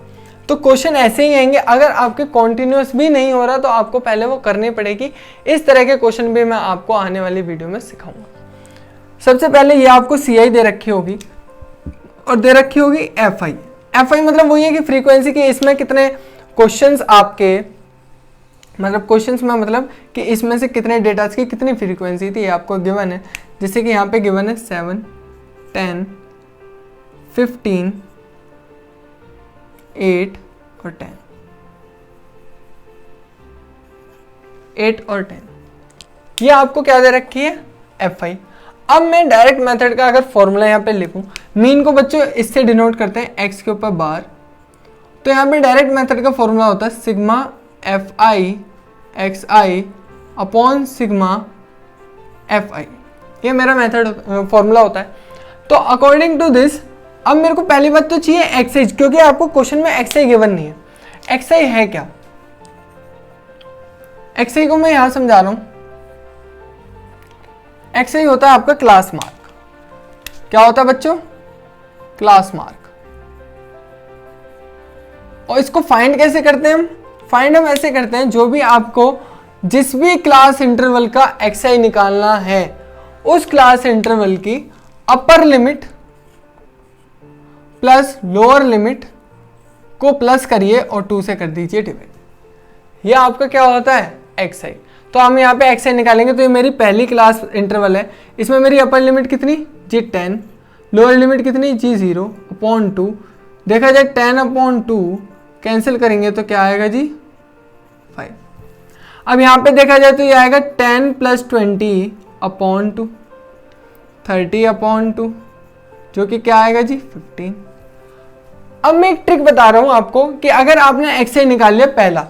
S1: तो क्वेश्चन ऐसे ही आएंगे, अगर आपके कॉन्टिन्यूस भी नहीं हो रहा तो आपको पहले वो करनी पड़ेगी। इस तरह के क्वेश्चन भी मैं आपको आने वाली वीडियो में सिखाऊंगा। सबसे पहले ये आपको CI दे रखी होगी और दे रखी होगी FI। FI मतलब वही है कि फ्रीक्वेंसी की, इसमें कितने क्वेश्चंस आपके, मतलब क्वेश्चंस में मतलब कि इसमें से कितने डेटास की कितनी फ्रीक्वेंसी थी आपको गिवन है। जैसे कि यहाँ पे गिवन है 7, 10, 15, 8 और 10, 8 और 10, ये आपको क्या दे रखी है, FI। अब मैं डायरेक्ट मेथड का अगर फॉर्मूला यहाँ पे लिखूं, मीन को बच्चों इससे डिनोट करते हैं x के ऊपर बार, तो यहाँ पे डायरेक्ट मेथड का फॉर्मूला होता है sigma FI XI upon sigma FI। ये मेरा मेथड फॉर्मूला होता है। तो अकॉर्डिंग टू दिस, अब मेरे को पहली बात तो चाहिए XI, क्योंकि आपको क्वेश्चन में XI गिवन नहीं है। XI है क्या, XI को मैं यहां समझा रहा हूं। XI होता है आपका क्लास मार्क। क्या होता है बच्चों, क्लास मार्क। और इसको फाइंड कैसे करते हैं हम, फाइंड हम ऐसे करते हैं, जो भी आपको जिस भी क्लास इंटरवल का XI निकालना है, उस क्लास इंटरवल की upper limit plus lower limit को प्लस करिए और 2 से कर दीजिए डिवाइड। ये आपका क्या होता है, XI। तो हम यहाँ पे XI निकालेंगे, तो ये मेरी पहली क्लास इंटरवल है। इसमें मेरी अपर लिमिट कितनी जी 10, लोअर लिमिट कितनी जी 0 अपॉन 2। देखा जाए 10 अपॉन 2 कैंसिल करेंगे तो क्या आएगा जी 5। अब यहाँ पे देखा जाए तो ये आएगा 10 प्लस 20 अपॉन 2, 30 अपॉन 2, जो कि क्या आएगा जी 15। अब मैं एक ट्रिक बता रहा हूं आपको कि अगर आपने XI निकाल लिया पहला,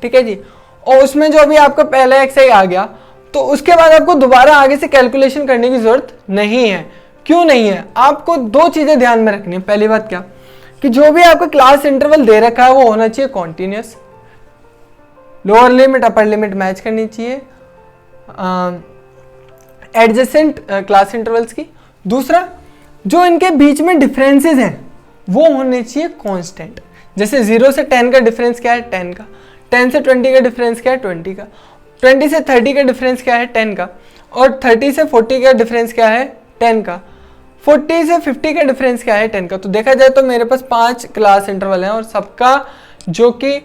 S1: ठीक है जी, और उसमें जो अभी आपका पहला XI आ गया, तो उसके बाद आपको दोबारा आगे से कैलकुलेशन करने की जरूरत नहीं है। क्यों नहीं है, आपको दो चीजें ध्यान में रखनी है। पहली बात क्या, कि जो भी आपका क्लास इंटरवल दे रखा है वो होना चाहिए continuous, lower limit upper limit match करनी चाहिए एडजेसेंट क्लास इंटरवल्स की। दूसरा, जो इनके बीच में डिफरेंसेस हैं वो होने चाहिए कांस्टेंट। जैसे 0 से 10 का डिफरेंस क्या है, 10 का। 10 से 20 का डिफरेंस क्या है, 20 का। 20 से 30 का डिफरेंस क्या है, 10 का। और 30 से 40 का डिफरेंस क्या है, 10 का। 40 से 50 का डिफरेंस क्या है, 10 का। तो देखा जाए तो मेरे पास 5 क्लास इंटरवल हैं और सबका जो कि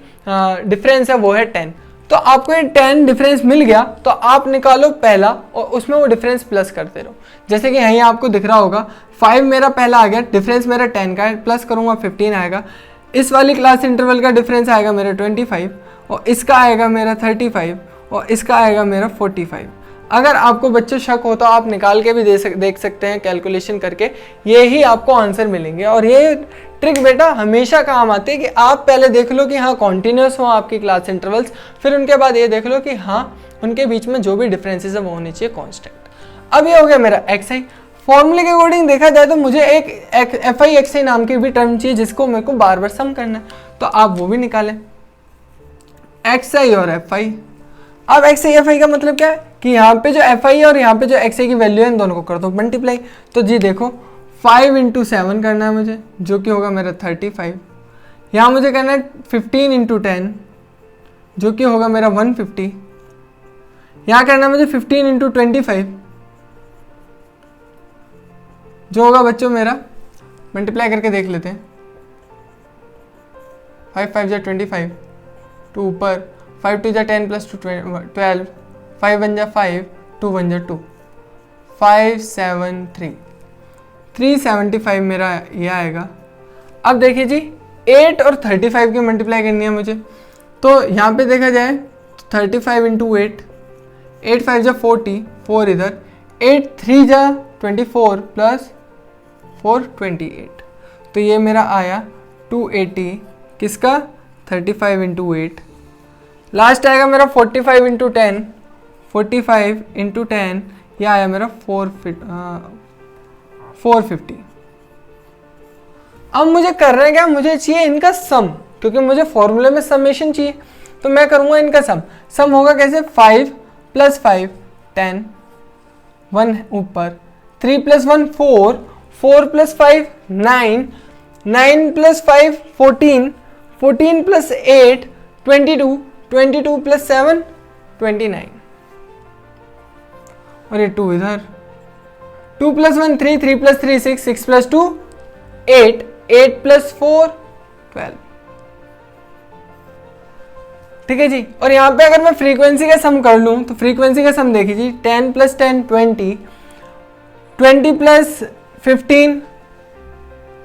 S1: डिफरेंस है वो है 10। तो आपको ये 10 डिफरेंस मिल गया, तो आप निकालो पहला और उसमें वो डिफरेंस प्लस करते रहो। जैसे कि यहीं आपको दिख रहा होगा 5 मेरा पहला आ गया, डिफरेंस मेरा 10 का है, प्लस करूँगा 15 आएगा। इस वाली क्लास इंटरवल का डिफरेंस आएगा मेरा 25 और इसका आएगा मेरा 35 और इसका आएगा मेरा 45। अगर आपको बच्चों शक हो तो आप निकाल के भी देख सकते हैं कैलकुलेशन करके, ये ही आपको आंसर मिलेंगे। और ये ट्रिक बेटा हमेशा काम आती है कि आप पहले देख लो कि हाँ कॉन्टिन्यूस हो आपकी क्लास इंटरवल्स, फिर उनके बाद ये देख लो कि हाँ उनके बीच में जो भी डिफरेंसेस है वो होने चाहिए कांस्टेंट। अब ये हो गया मेरा एक्स आई। फॉर्मूले के अकॉर्डिंग देखा जाए तो मुझे एक एफ आई एक्स आई नाम की भी टर्म चाहिए जिसको मेरे को बार बार सम करना है, तो आप वो भी निकालें, एक्स आई और एफ आई। अब एक्स आई एफ आई का मतलब क्या है कि यहाँ पे जो एफ आई है और यहाँ पे जो एक्स आई की वैल्यू है इन दोनों को कर दो मल्टीप्लाई। तो जी देखो 5 × 7 करना है मुझे, जो कि होगा मेरा 35। यहाँ मुझे करना है 15 × 10 जो कि होगा मेरा 150। यहाँ करना है मुझे 15 × 25 जो होगा बच्चों मेरा, मल्टीप्लाई करके देख लेते हैं, 5 × 5 = 25, 2 ऊपर, 5 × 2 = 10 + 2 12, 5 × 1 = 5, 2 × 1 = 2, 573, 375 मेरा ये आएगा। अब देखिए जी 8 और 35 की मल्टीप्लाई करनी है मुझे, तो यहाँ पे देखा जाए 35 × 8, 8 × 5 = 40, 4 इधर, 8 × 3 = 24 + 4 28, तो ये मेरा आया 280 किसका, 35 × 8। लास्ट आएगा मेरा 45 × 10, 45 × 10 ये आया मेरा 450। अब मुझे करना है क्या, मुझे चाहिए इनका सम, क्योंकि मुझे फॉर्मूले में समेशन चाहिए, तो मैं करूँगा इनका सम होगा कैसे, 5 + 5 10, 1 ऊपर, 3 + 1 4, 4 + 5 9, 9 + 5 14, 14 + 8 22, 22 + 7 29 और ये 2 इधर, 2 + 1 3, 3 + 3 6, 6 + 2 8, 8 + 4 12। ठीक है जी। और यहाँ पे अगर मैं फ्रीक्वेंसी का सम कर लूँ तो फ्रीक्वेंसी का सम देखिए जी, 10 + 10 20, 20 + 15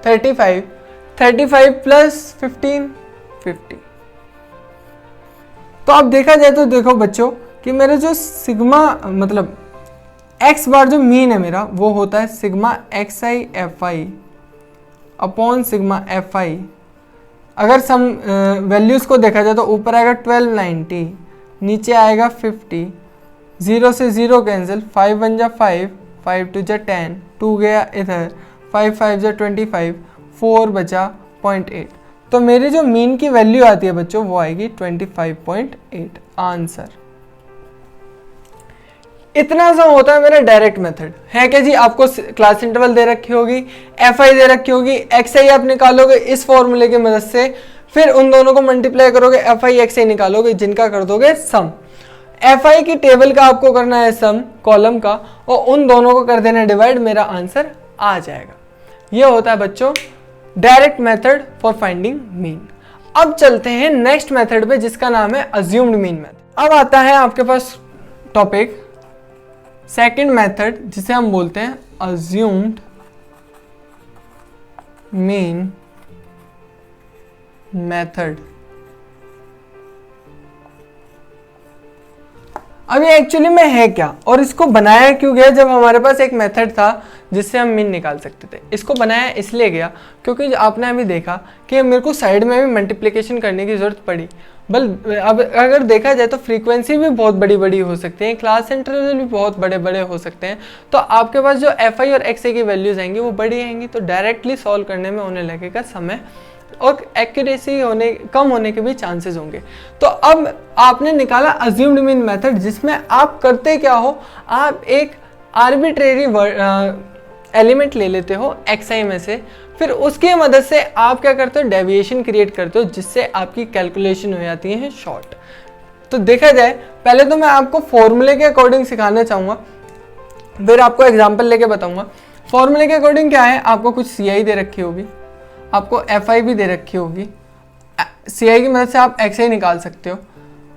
S1: 35, 35 + 15 50। तो अब देखा जाए तो देखो बच्चों कि मेरा जो सिग्मा मतलब एक्स बार जो मीन है मेरा वो होता है sigma x I F I upon sigma f आई। अगर सम वैल्यूज़ को देखा जाए तो ऊपर आएगा 1290, नीचे आएगा 50, 0 से 0 कैंसिल, 5 × 1 = 5, 5 × 2 = 10, 2 गया इधर, 5 × 5 = 25, 4 बचा 0.8। तो मेरी जो मीन की वैल्यू आती है बच्चों वो आएगी 25.8 आंसर। इतना सा होता है मेरा डायरेक्ट मेथड है क्या जी। आपको क्लास इंटरवल दे रखी होगी, एफ आई दे रखी होगी, एक्स आई आप निकालोगे इस फॉर्मूले की मदद से, फिर उन दोनों को मल्टीप्लाई करोगे, एफ आई एक्स आई निकालोगे, जिनका कर दोगे सम। एफ आई की टेबल का आपको करना है सम कॉलम का और उन दोनों को कर देना डिवाइड, मेरा आंसर आ जाएगा। ये होता है बच्चों direct method for finding mean. अब चलते हैं नेक्स्ट मेथड पे जिसका नाम है अज्यूम्ड मीन मेथड। अब आता है आपके पास टॉपिक सेकंड मेथड जिसे हम बोलते हैं अज्यूम्ड मीन मेथड। अब ये एक्चुअली में है क्या और इसको बनाया क्यों गया, जब हमारे पास एक मेथड था जिससे हम मीन निकाल सकते थे। इसको बनाया इसलिए गया क्योंकि आपने अभी देखा कि मेरे को साइड में भी मल्टीप्लिकेशन करने की ज़रूरत पड़ी। अब अगर देखा जाए तो फ्रीक्वेंसी भी बहुत बड़ी बड़ी हो सकती है, क्लास इंटरवल भी बहुत बड़े बड़े हो सकते हैं, तो आपके पास जो एफ आई और एक्स आई की वैल्यूज़ आएंगी वो बड़ी आएंगी, तो डायरेक्टली सॉल्व करने में होने लगेगा समय और एक्यूरेसी कम होने के भी चांसेस होंगे। तो अब आपने निकाला अज्यूम्ड मीन मेथड जिसमें आप करते क्या हो, आप एक आर्बिट्रेरी एलिमेंट ले लेते हो एक्स आई में से, फिर उसकी मदद से आप क्या करते हो, डेविएशन क्रिएट करते हो जिससे आपकी कैलकुलेशन हो जाती है शॉर्ट। तो देखा जाए पहले तो मैं आपको फॉर्मूले के अकॉर्डिंग सिखाना चाहूँगा, फिर आपको एग्जाम्पल लेके बताऊँगा। फॉर्मूले के अकॉर्डिंग क्या है, आपको कुछ सी आई दे रखी होगी, आपको एफ आई भी दे रखी होगी, सी आई की मदद से आप एक्स आई निकाल सकते हो।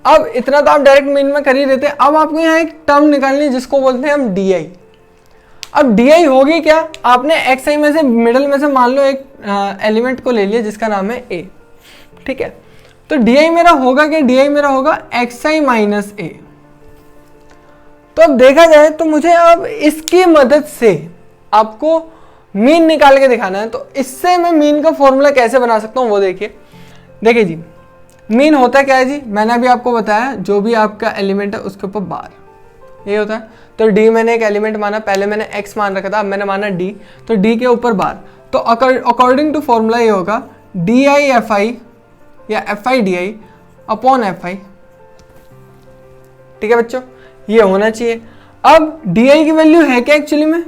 S1: अब इतना तो आप डायरेक्ट मीन में कर ही देते। अब आपको यहाँ एक टर्म निकालनी है जिसको बोलते हैं हम डी आई। अब डी आई होगी क्या, आपने एक्स आई में से मिडल में से मान लो एक एलिमेंट को ले लिया जिसका नाम है ए, ठीक है। तो डी आई मेरा होगा क्या, डी आई मेरा होगा एक्स आई माइनस ए। तो अब देखा जाए तो मुझे अब इसकी मदद से आपको मीन निकाल के दिखाना है। तो इससे मैं मीन का फॉर्मूला कैसे बना सकता हूँ वो देखिए जी। मीन होता क्या है जी, मैंने अभी आपको बताया जो भी आपका एलिमेंट है उसके ऊपर बार, ये होता है। तो डी मैंने एक एलिमेंट माना, पहले मैंने एक्स मान रखा था, अब मैंने माना डी, तो डी के ऊपर बार। तो अकॉर्डिंग टू फॉर्मूला ये होगा डी आई एफ आई या F i d i upon F I, ठीक है बच्चों, ये होना चाहिए। अब डी आई की वैल्यू है क्या एक्चुअली में,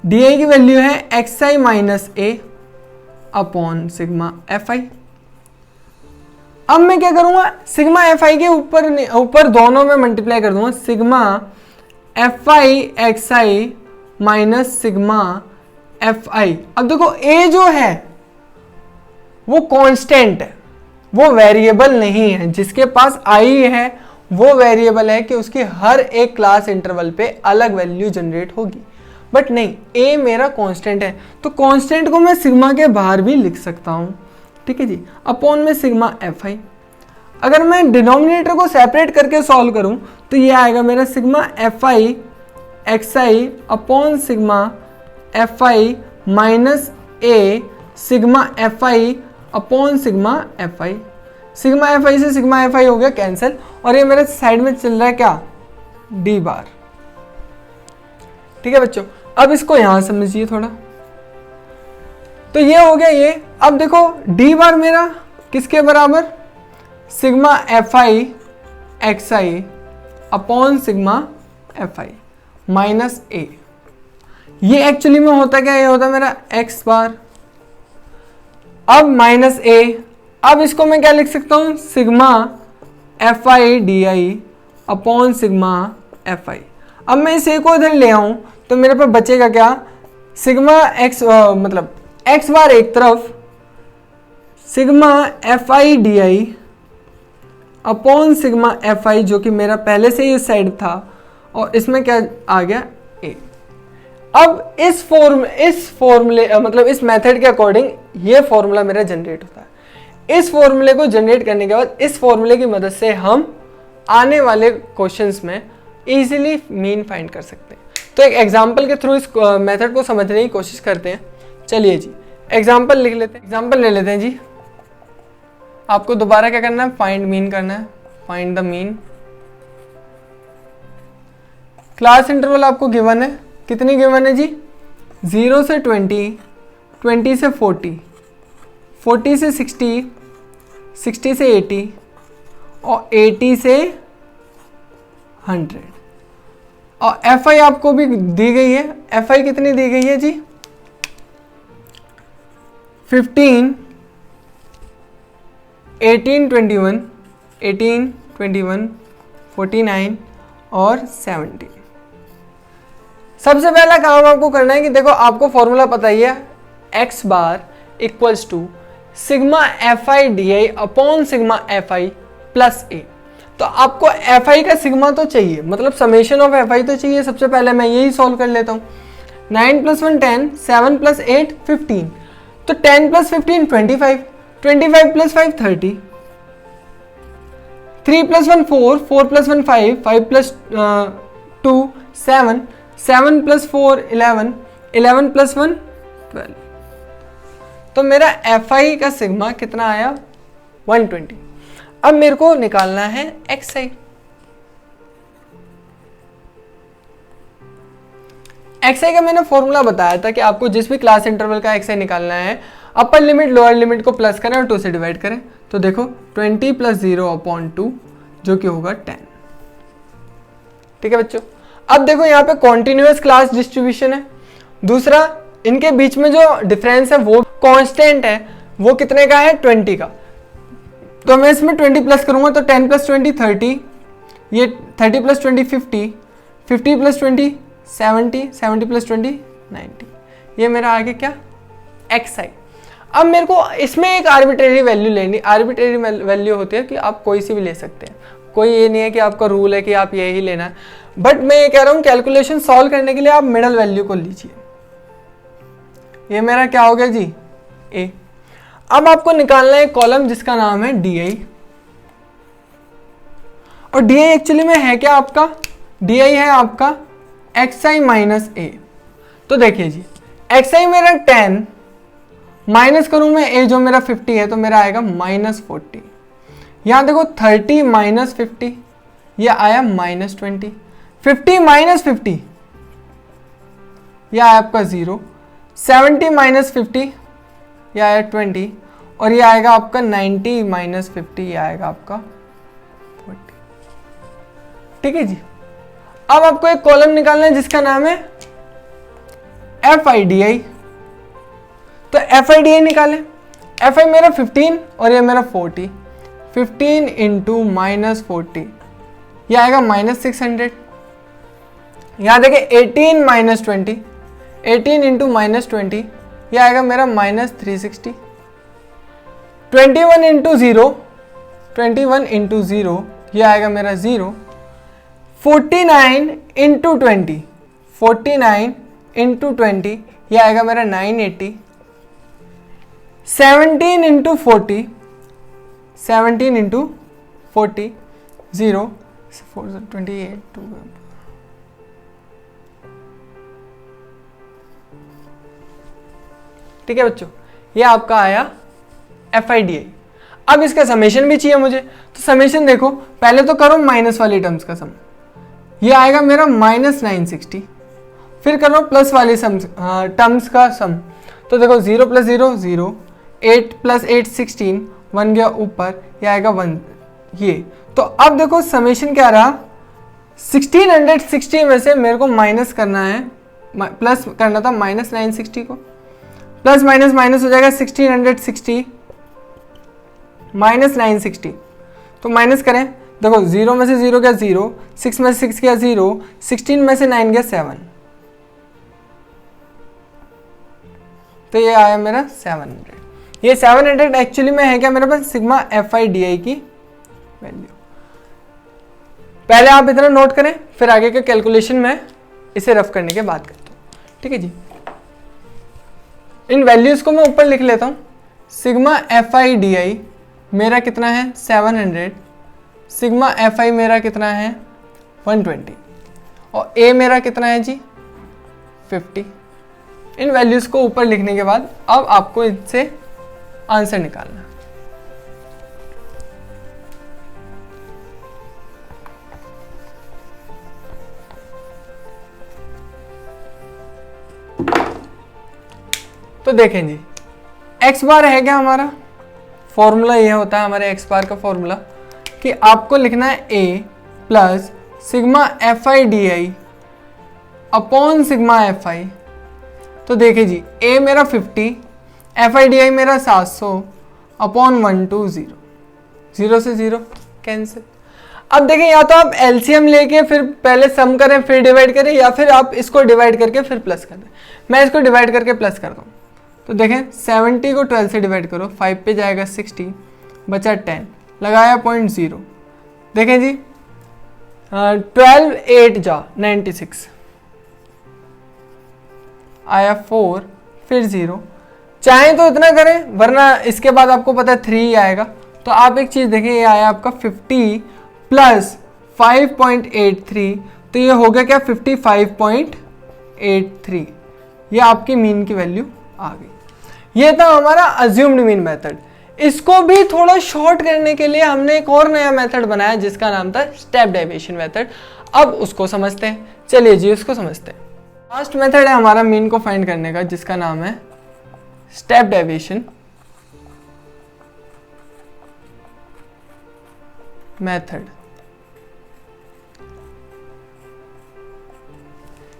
S1: डी आई की वैल्यू है x i minus A upon sigma f आई। अब मैं क्या करूंगा, सिग्मा एफ आई के ऊपर दोनों में मल्टीप्लाई कर दूंगा, sigma f i x i minus sigma f आई। अब देखो ए जो है वो कांस्टेंट है, वो वेरिएबल नहीं है। जिसके पास आई है वो वेरिएबल है कि उसकी हर एक क्लास इंटरवल पे अलग वैल्यू जनरेट होगी, बट नहीं, ए मेरा कांस्टेंट है। तो कांस्टेंट को मैं सिग्मा के बाहर भी लिख सकता हूं, ठीक है जी, अपॉन में सिग्मा एफ आई। अगर मैं डिनोमिनेटर को सेपरेट करके सॉल्व करूं तो ये आएगा मेरा sigma f i x i upon sigma f i minus A sigma f I upon sigma f I. Sigma f आई से सिग्मा एफ आई हो गया कैंसिल, और ये मेरे साइड में चल रहा है क्या, डी बार, ठीक है बच्चों। अब इसको यहां समझिए थोड़ा, तो ये हो गया ये। अब देखो डी बार मेरा किसके बराबर, sigma f i x i upon sigma f i minus a. ये एक्चुअली में होता क्या, ये होता मेरा एक्स बार, अब माइनस ए। अब इसको मैं क्या लिख सकता हूं, sigma f i d i upon sigma f आई। अब मैं इस ए को इधर ले आऊं तो मेरे पास बचेगा क्या, सिग्मा एक्स मतलब एक्स बार एक तरफ, sigma f i d i upon sigma f आई जो कि मेरा पहले से ही इस साइड था, और इसमें क्या आ गया ए। अब इस फॉर्मूले मतलब इस मेथड के अकॉर्डिंग ये फॉर्मूला मेरा जनरेट होता है। इस फॉर्मूले को जनरेट करने के बाद इस फॉर्मूले की मदद से हम आने वाले क्वेश्चंस में इजीली मीन फाइंड कर सकते हैं। तो एक एग्जांपल के थ्रू इस मेथड को समझने की कोशिश करते हैं। चलिए जी एग्जांपल लिख लेते हैं, एग्जांपल ले लेते हैं जी। आपको दोबारा क्या करना है, फाइंड मीन करना है, find the mean. Class interval आपको गिवन है, कितनी गिवन है जी, 0 से 20, 20 से 40, 40 से 60, 60 से 80 और 80 से 100। और एफ आई आपको भी दी गई है, एफ आई कितनी दी गई है जी, 15, 18, 21, 18, 21, 49 और 70। सबसे पहला काम आपको करना है कि देखो आपको फॉर्मूला पता ही है, x bar equals to sigma f i d i upon sigma f i plus a. तो आपको एफ आई का सिग्मा तो चाहिए, मतलब समेशन ऑफ एफ आई तो चाहिए। सबसे पहले मैं यही सॉल्व कर लेता हूँ। 9 + 1 10, 7 + 8 15, तो 10 + 15 25, 25 + 5 30, 3 + 1 4, 4 + 1 5, 5 + 2 7, 7 + 4 11, 11 + 1 12। तो मेरा एफ आई का सिग्मा कितना आया, 120। अब मेरे को निकालना है एक्स आई। एक्स आई का मैंने फॉर्मूला बताया था कि आपको जिस भी क्लास इंटरवल का एक्स आई निकालना है, अपर लिमिट लोअर लिमिट को प्लस करें और 2 से डिवाइड करें। तो देखो 20 + 0/2 जो कि होगा 10। ठीक है बच्चों, अब देखो यहाँ पे कॉन्टिन्यूअस क्लास डिस्ट्रीब्यूशन है। दूसरा, इनके बीच में जो डिफरेंस है वो कांस्टेंट है, वो कितने का है, 20 का। तो मैं इसमें 20 प्लस करूंगा तो 10 + 20 30, ये 30 + 20 50, 50 + 20 70, 70 + 20 90। ये मेरा आ गया क्या, एक्स आई। अब मेरे को इसमें एक आर्बिट्रेरी वैल्यू लेनी, आर्बिट्रेरी वैल्यू होती है कि आप कोई सी भी ले सकते हैं, कोई ये नहीं है कि आपका रूल है कि आप यही लेना है, बट मैं ये कह रहा हूँ कैलकुलेशन सॉल्व करने के लिए आप मिडल वैल्यू को लीजिए। ये मेरा क्या हो गया जी, ए। अब आपको निकालना है कॉलम जिसका नाम है डी आई, और डी आई एक्चुअली में है क्या आपका, डी आई है आपका एक्स आई माइनस ए। तो देखिए जी, एक्स आई मेरा 10 माइनस करूं मैं ए जो मेरा 50 है तो मेरा आएगा -40। यहां देखो 30 माइनस 50, यह आया -20। 50 माइनस 50 यह आया आपका 0। 70 माइनस 50 यह आया 20, और यह आएगा आपका 90 माइनस 50 यह आएगा आपका 40। ठीक है जी। अब आपको एक कॉलम निकालना है जिसका नाम है एफ आई डी आई। तो एफ आई डी आई निकालें। एफ आई मेरा 15 और ये मेरा 40। 15 इंटू -40 यह आएगा -600। यहां देखें 18 माइनस 20, 18 इंटू -20 यह आएगा मेरा -360। 21 इंटू 0, 21 इंटू 0 यह आएगा मेरा 0। 49 इंटू 20, 49 इंटू 20 यह आएगा मेरा 980। 17 इंटू 40, 17 इंटू 40 0 28 2। ठीक है बच्चों, ये आपका आया एफ आई डी आई। अब इसका समेशन भी चाहिए मुझे, तो समेशन देखो, पहले तो करो माइनस वाली टर्म्स का सम, ये आएगा मेरा -960। फिर करो प्लस वाली टर्म्स का सम, तो देखो 0 + 0 0, 8 + 8 16, 1 गया ऊपर, ये आएगा 1 ये। तो अब देखो समेशन क्या रहा, 1660 में से मेरे को माइनस करना है, प्लस करना था -960 को, प्लस माइनस माइनस हो जाएगा 1660 -960। तो माइनस करें, देखो 0 में से 0 गया 0, 6 में से 6 गया 0, 16 में से 9 गया 7, तो ये आया मेरा 700। ये 700 एक्चुअली में है क्या मेरे पास, sigma f i d i की वैल्यू। पहले आप इतना नोट करें, फिर आगे के कैलकुलेशन में इसे रफ करने के बाद करता हूँ। ठीक है जी, इन वैल्यूज को मैं ऊपर लिख लेता हूँ। Sigma f i d i मेरा कितना है 700, सिग्मा एफ आई मेरा कितना है 120, और ए मेरा कितना है जी 50। इन वैल्यूज को ऊपर लिखने के बाद अब आपको इनसे आंसर निकालना। तो देखें जी, एक्स बार है क्या हमारा, फॉर्मूला ये होता है हमारे एक्स बार का फॉर्मूला कि आपको लिखना है a plus sigma f i d i upon sigma f i. तो देखिए जी, ए मेरा 50, एफ आई डी आई मेरा 700 अपॉन 120, 0 से 0 कैंसिल। अब देखें, या तो आप एलसीएम लेके फिर पहले सम करें फिर डिवाइड करें, या फिर आप इसको डिवाइड करके फिर प्लस कर दें। मैं इसको डिवाइड करके प्लस कर दूँ, तो देखें 70 को 12 से डिवाइड करो, 5 पे जाएगा 60, बचा 10, लगाया 0.0। देखें जी 12 8 जा 96, आया 4 फिर 0। चाहें तो इतना करें, वरना इसके बाद आपको पता है 3 आएगा। तो आप एक चीज़ देखें, ये आया आपका 50 प्लस 5.83, तो ये हो गया क्या 55.83। ये आपकी मीन की वैल्यू आ गई। ये था हमारा अज्यूम्ड मीन मेथड। इसको भी थोड़ा शॉर्ट करने के लिए हमने एक और नया मेथड बनाया जिसका नाम था स्टेप डेविएशन मेथड। अब उसको समझते हैं, चलिए जी उसको समझते हैं। लास्ट मेथड है हमारा मीन को फाइंड करने का, जिसका नाम है step deviation method.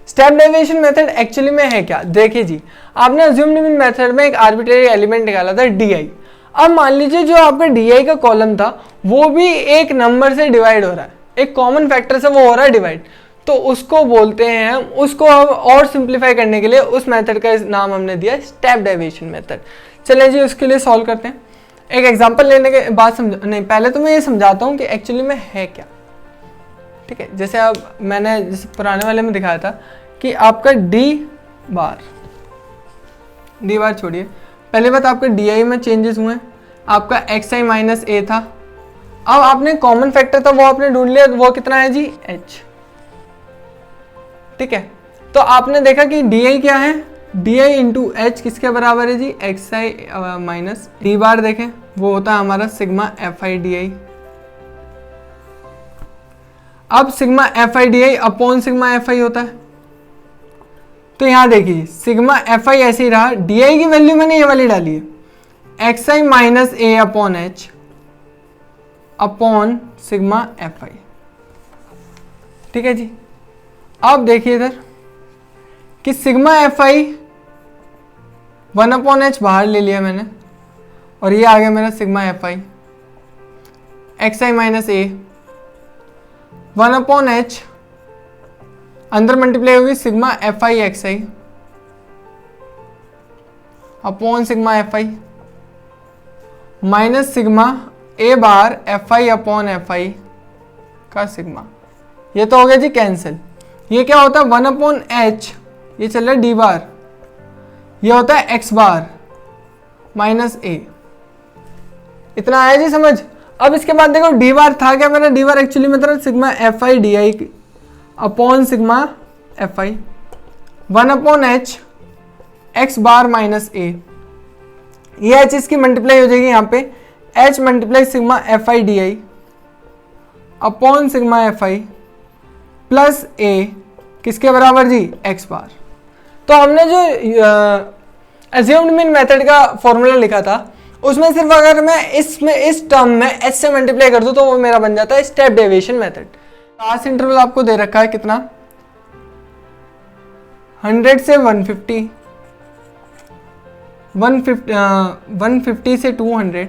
S1: Step deviation method actually में है क्या, देखिए जी, आपने अज्यूम्ड मीन मेथड में एक आर्बिट्रेरी एलिमेंट निकाला था डी। अब मान लीजिए जो आपका डी का कॉलम था वो भी एक नंबर से डिवाइड हो रहा है, एक कॉमन फैक्टर से वो हो रहा है डिवाइड, तो उसको बोलते हैं उसको अब और सिंप्लीफाई करने के लिए उस मेथड का नाम हमने दिया स्टेप डेविएशन मेथड। चलें जी उसके लिए सॉल्व करते हैं। एक एग्जांपल लेने के बाद पहले तो मैं ये समझाता हूँ कि एक्चुअली में है क्या। ठीक है, जैसे अब मैंने जैसे पुराने वाले में दिखाया था कि आपका डी बार छोड़िए, पहली बात आपका डी आई में चेंजेस हुए, आपका एक्स आई माइनस ए था। अब आपने कॉमन फैक्टर था वो आपने ढूंढ लिया, वो कितना है जी एच। ठीक है, तो आपने देखा कि डी आई क्या है, डी आई इंटू एच किसके बराबर है जी x i minus d bar. देखें वो होता है हमारा sigma f i d i. अब sigma f i d i upon sigma f i होता है, तो यहां देखिए सिग्मा एफ आई ऐसे ही रहा, डी आई की वैल्यू मैंने ये वाली डाली है x i minus A upon H upon sigma f आई। ठीक है जी, अब देखिए इधर कि sigma f i 1 upon H बाहर ले लिया मैंने, और ये आ गया मेरा sigma f i x i minus A 1 upon H, अंदर मल्टीप्लाई होगी sigma f i x i upon sigma f i minus sigma A bar F I upon F I का सिग्मा। ये तो हो गया जी कैंसिल। ये क्या होता है 1 अपॉन एच, ये चल रहा है डी बार, ये होता है एक्स बार माइनस ए। इतना आया जी समझ। अब इसके बाद देखो डी बार था क्या मेरा, डी बार एक्चुअली में था sigma f i d i upon sigma f i 1 upon h x bar minus a. ये एच इसकी मल्टीप्लाई हो जाएगी यहाँ पे h multiply sigma f i d i upon sigma f i plus a किसके बराबर जी एक्स बार। तो हमने जो अज्यूम्ड मीन मेथड का फॉर्मूला लिखा था उसमें सिर्फ अगर मैं इस टर्म में एच से मल्टीप्लाई कर दूं तो वो मेरा बन जाता है step deviation method. Class interval आपको दे रखा है कितना 100 से 150, 150 से 200,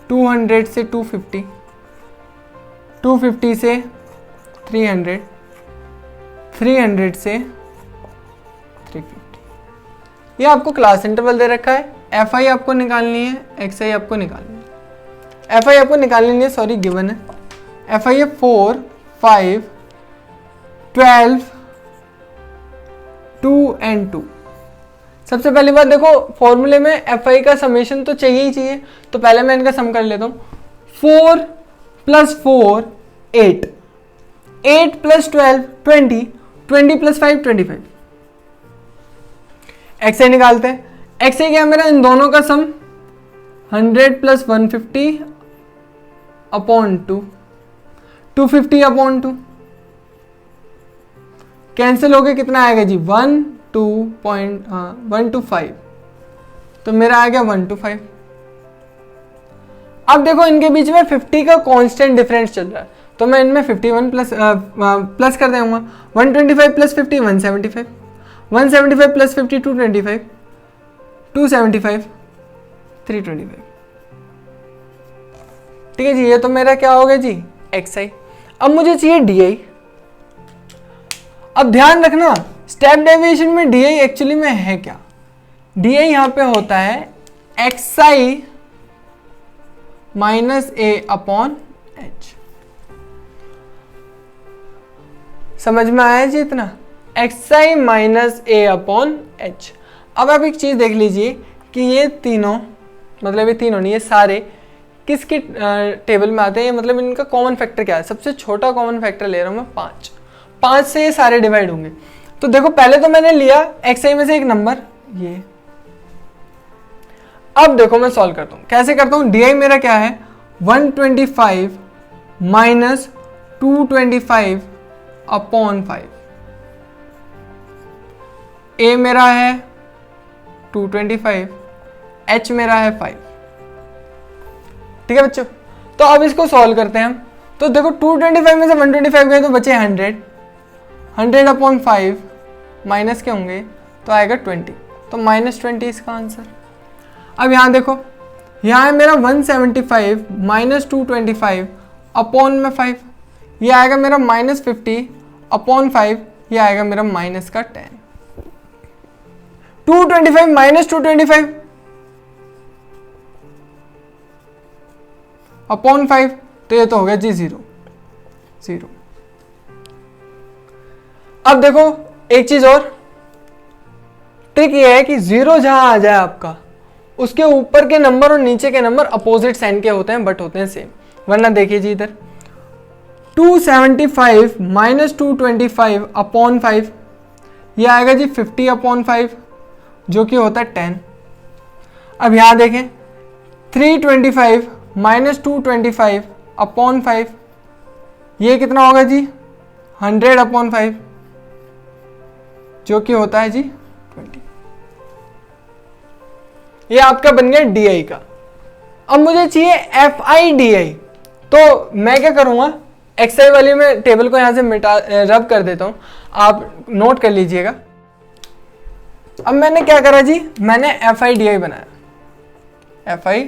S1: 200 से 250, 250 से 300, 300 से 350। ये आपको क्लास इंटरवल दे रखा है। एफ आई आपको निकालनी है, एक्स आई आपको निकालनी है। एफ आई आपको निकालनी है, सॉरी गिवन है। एफ आई है 4, 5, 12, 2 एंड 2। सबसे पहली बात देखो फॉर्मूले में एफ आई का समेशन तो चाहिए ही चाहिए, तो पहले मैं इनका सम कर लेता हूँ। 4 प्लस 4 8, 8 प्लस 12 20, 20 प्लस 5 25। एक्स आई निकालते हैं। एक्स आई क्या है मेरा, इन दोनों का सम 100 प्लस 150 अपॉन 2, 250 अपॉन 2 कैंसिल हो गया, कितना आएगा जी 125, तो मेरा आ गया 125। अब देखो इनके बीच में 50 का कांस्टेंट डिफरेंस चल रहा है, तो मैं इनमें 51 प्लस कर दूंगा। 125 प्लस 50 175, 175 प्लस 50 225, 275 325। ठीक है जी, ये तो मेरा क्या हो गया जी एक्स आई। अब मुझे चाहिए डी आई। अब ध्यान रखना स्टेप डेविएशन में डी आई एक्चुअली में है क्या, डी आई यहां पे होता है x i minus A upon H. समझ में आया जी इतना, x i minus A upon H. अब आप एक चीज देख लीजिए कि ये तीनों, मतलब ये तीनों नहीं, ये सारे किसके टेबल में आते हैं, मतलब इनका कॉमन फैक्टर क्या है। सबसे छोटा कॉमन फैक्टर ले रहा हूं मैं 5, 5 से ये सारे डिवाइड होंगे। तो देखो पहले तो मैंने लिया एक्स आई में से एक नंबर ये। अब देखो मैं सॉल्व करता हूं, कैसे करता हूं। डी आई मेरा क्या है 125 माइनस 225 अपॉन 5। ए मेरा है 225, एच मेरा है 5। ठीक है बच्चों, तो अब इसको सॉल्व करते हैं हम। तो देखो 225 में से 125 गए तो बचे 100, 100 अपॉन 5 माइनस के होंगे तो आएगा 20, तो -20 इसका आंसर। अब यहाँ देखो, यहाँ है मेरा 175 माइनस 225 अपॉन में 5, ये आएगा मेरा -50 अपॉन 5, ये आएगा मेरा माइनस का 10। 225 माइनस 225 अपॉन 5, तो ये तो हो गया जी 0। अब देखो एक चीज और, ट्रिक ये है कि 0 जहां आ जाए आपका, उसके ऊपर के नंबर और नीचे के नंबर अपोजिट साइन के होते हैं बट होते हैं सेम। वरना देखिए जी इधर 275 माइनस 225 अपॉन 5, ये आएगा जी 50 अपॉन 5 जो कि होता है 10। अब यहां देखें 325 माइनस 225 अपॉन 5, ये कितना होगा जी 100 अपॉन 5 जो कि होता है जी 20। ये आपका बन गया डी का। अब मुझे चाहिए एफ आई डी आई, तो मैं क्या करूंगा, एक्सआई वाली में टेबल को यहां से मिटा रब कर देता हूं, आप नोट कर लीजिएगा। अब मैंने क्या करा जी, मैंने एफ आई डी आई बनाया, एफ आई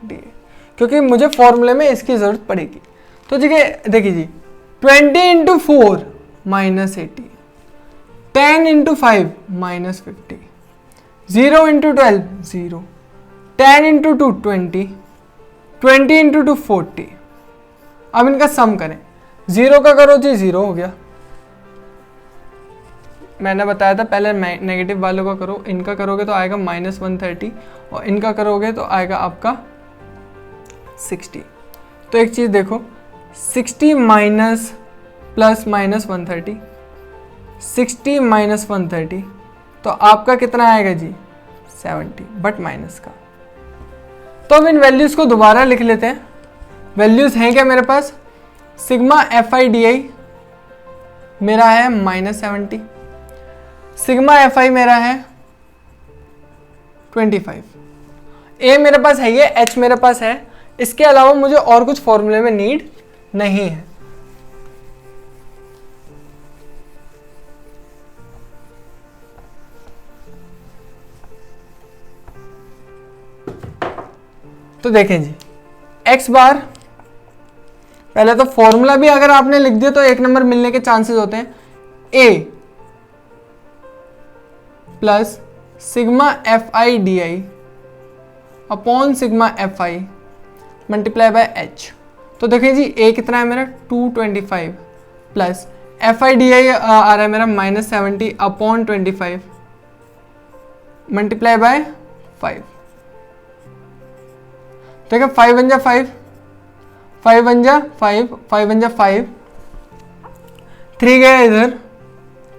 S1: डी आई, क्योंकि मुझे फॉर्मूले में इसकी जरूरत पड़ेगी। तो देखिए जी 20 into 4 minus 80, 10 into 5 minus 50, 0 into 12 0, 10 into 2 20, 20 into 2 40। अब इनका सम करें, 0 का करो जी 0 हो गया, मैंने बताया था पहले नेगेटिव वालों का करो, इनका करोगे तो आएगा -130 और इनका करोगे तो आएगा आपका 60। तो एक चीज़ देखो 60 माइनस प्लस माइनस 130, 60 माइनस 130 तो आपका कितना आएगा जी 70 बट माइनस का। तो अब इन वैल्यूज़ को दोबारा लिख लेते हैं। वैल्यूज़ हैं क्या मेरे पास, sigma f i d i मेरा है -70, सिग्मा एफ आई मेरा है 25, ए मेरे पास है ये, एच मेरे पास है, इसके अलावा मुझे और कुछ फॉर्मूले में नीड नहीं है। तो देखें जी एक्स बार, पहले तो फॉर्मूला भी अगर आपने लिख दिया तो 1 नंबर मिलने के चांसेस होते हैं। A plus sigma f i d i upon sigma f i multiply by h. तो देखें जी ए कितना है मेरा 225 plus f i d i आ रहा है मेरा -70 अपॉन 25 मल्टीप्लाई बाय 5। देखो 5 बन जा 5, 5 बन जा 5, 5 बन जा 5, 3 गया इधर,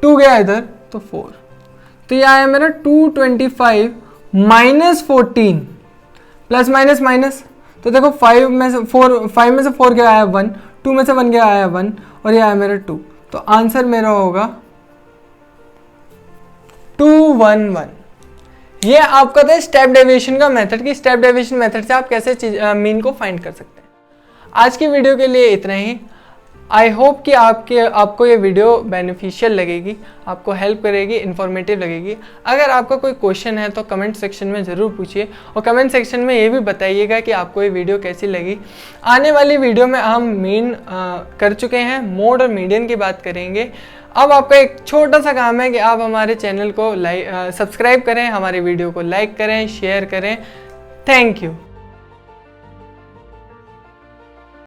S1: 2 गया इधर तो 4। तो ये आया मेरा 225 माइनस 14 प्लस माइनस माइनस। तो देखो 5 में से 4 गया आया 1, 2 में से 1 गया आया 1 और ये आया मेरा 2। तो आंसर मेरा होगा 211। ये आपका था स्टेप डेविएशन का मेथड, कि स्टेप डेविएशन मेथड से आप कैसे मीन को फाइंड कर सकते हैं। आज की वीडियो के लिए इतना ही। आई होप कि आपको ये वीडियो बेनिफिशियल लगेगी, आपको हेल्प करेगी, इन्फॉर्मेटिव लगेगी। अगर आपका कोई क्वेश्चन है तो कमेंट सेक्शन में ज़रूर पूछिए और कमेंट सेक्शन में ये भी बताइएगा कि आपको ये वीडियो कैसी लगी। आने वाली वीडियो में हम मीन कर चुके हैं, मोड और मीडियन की बात करेंगे। अब आपका एक छोटा सा काम है कि आप हमारे चैनल को सब्सक्राइब करें, हमारे वीडियो को लाइक करें, शेयर करें। Thank you.